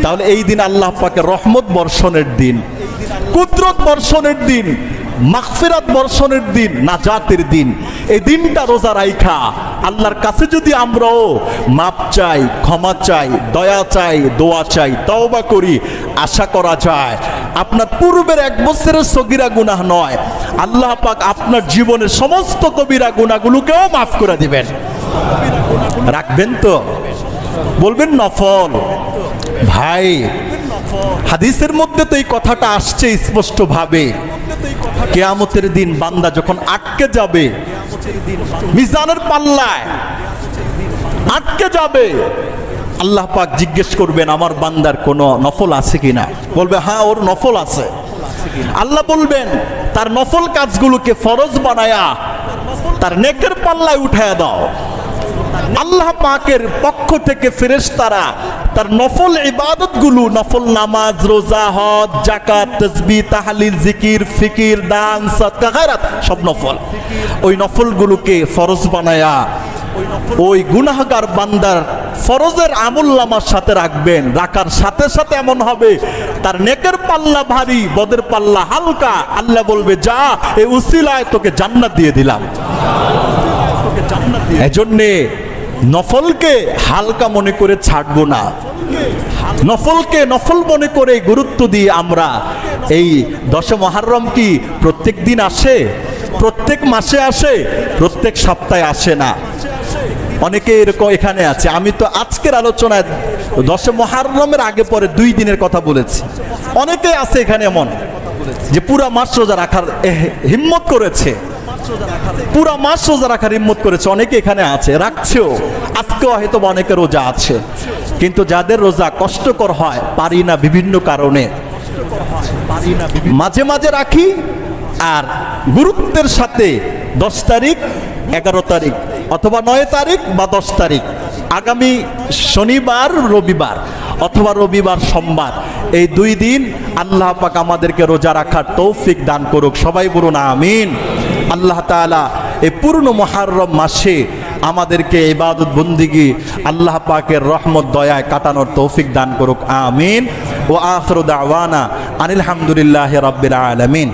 A: তাহলে এই দিন আল্লাহ পাকের রহমত বর্ষণের দিন, কুদরত বর্ষণের দিন, মাগফিরাত বর্ষণের দিন, নাজাতের দিন। এই দিনটা রোজা রাইখা আল্লাহর কাছে যদি আমরাও মাপ চাই, ক্ষমা চাই, দয়া চাই, দোয়া চাই, তওবা করি, আশা করা যায় আপনার পূর্বের 1 বছরের সগীরা গুনাহ নয়, আল্লাহ পাক আপনার জীবনের সমস্ত কবিরা গুনাহগুলোকেও মাফ করে দিবেন। রাখবেন তো? বলবেন নফল। ভাই হাদিসের মধ্যে তো এই কথাটা আসছে স্পষ্ট ভাবে। কিয়ামতের দিন বান্দা যখন আটকে যাবে, মিজানের পাল্লায় আটকে যাবে, আল্লাহ পাক জিজ্ঞেস করবেন, আমার বান্দার কোনো নফল আছে কিনা? বলবে হ্যাঁ, ওর নফল আছে। আল্লাহ বলবেন, তার নফল কাজগুলোকে ফরজ বানায়া তার নেকের পাল্লায় উঠায়া দাও। আল্লাহ পাকের পক্ষ থেকে ফেরেশতারা তার নফল ইবাদতগুলো, নফল নামাজ, রোজা, হজ, যাকাত, তাসবিহ, তাহলিল, জিকির, ফিকির, দান, সাদকা, খায়রাত, সব নফল, ওই নফলগুলোকে ফরজ বানায়া ওই গুনাহগার বান্দার ফরজের আমলনামার সাথে রাখবেন। রাখার সাথে সাথে এমন হবে তার নেকের পাল্লা ভারী, বদের পাল্লা হালকা। আল্লাহ বলবে, যা, এই উসিলায় তোকে জান্নাত দিয়ে দিলাম। এজন্যে নফলকে হালকা মনে করে ছাড়বো না, নফলকে নফল মনে করে গুরুত্ব দিয়ে আমরা এই 10 মুহররম কি প্রত্যেক দিন আসে? প্রত্যেক মাসে আসে? প্রত্যেক সপ্তাহে আসে না। অনেকে এরকম এখানে আছে। আমি তো আজকের আলোচনায় 10 মুহররমের আগে পরে 2 দিনের কথা বলেছি। অনেকে আছে এখানে এমন যে পুরা মাস রোজা রাখার হিম্মত করেছে, পুরা মাস রোজা রাখার হিম্মত করেছে। অনেকে এখানে আছে, রাখছেও। আজকেও হয়তো অনেকে রোজা আছে, কিন্তু যাদের রোজা কষ্টকর হয়, পারি না বিভিন্ন কারণে, মাঝে মাঝে রাখি। আর গুরুত্বের সাথে 10 তারিখ, 11 তারিখ অথবা 9 তারিখ বা 10 তারিখ, আগামী শনিবার, রবিবার অথবা রবিবার, সোমবার, এই 2 দিন আল্লাহ পাক আমাদেরকে রোজা রাখার তৌফিক দান করুক। সবাই বলুন আমিন। আল্লাহ তাআলা এই পূর্ণ মুহররম মাসে আমাদেরকে ইবাদত বন্দিগি আল্লাহ পাকের রহমত দয়ায় কাটানোর তৌফিক দান করুক। আমিন। ওয়া আখিরু দাওয়ানা আনিল হামদুলিল্লাহি রাব্বিল আলামিন।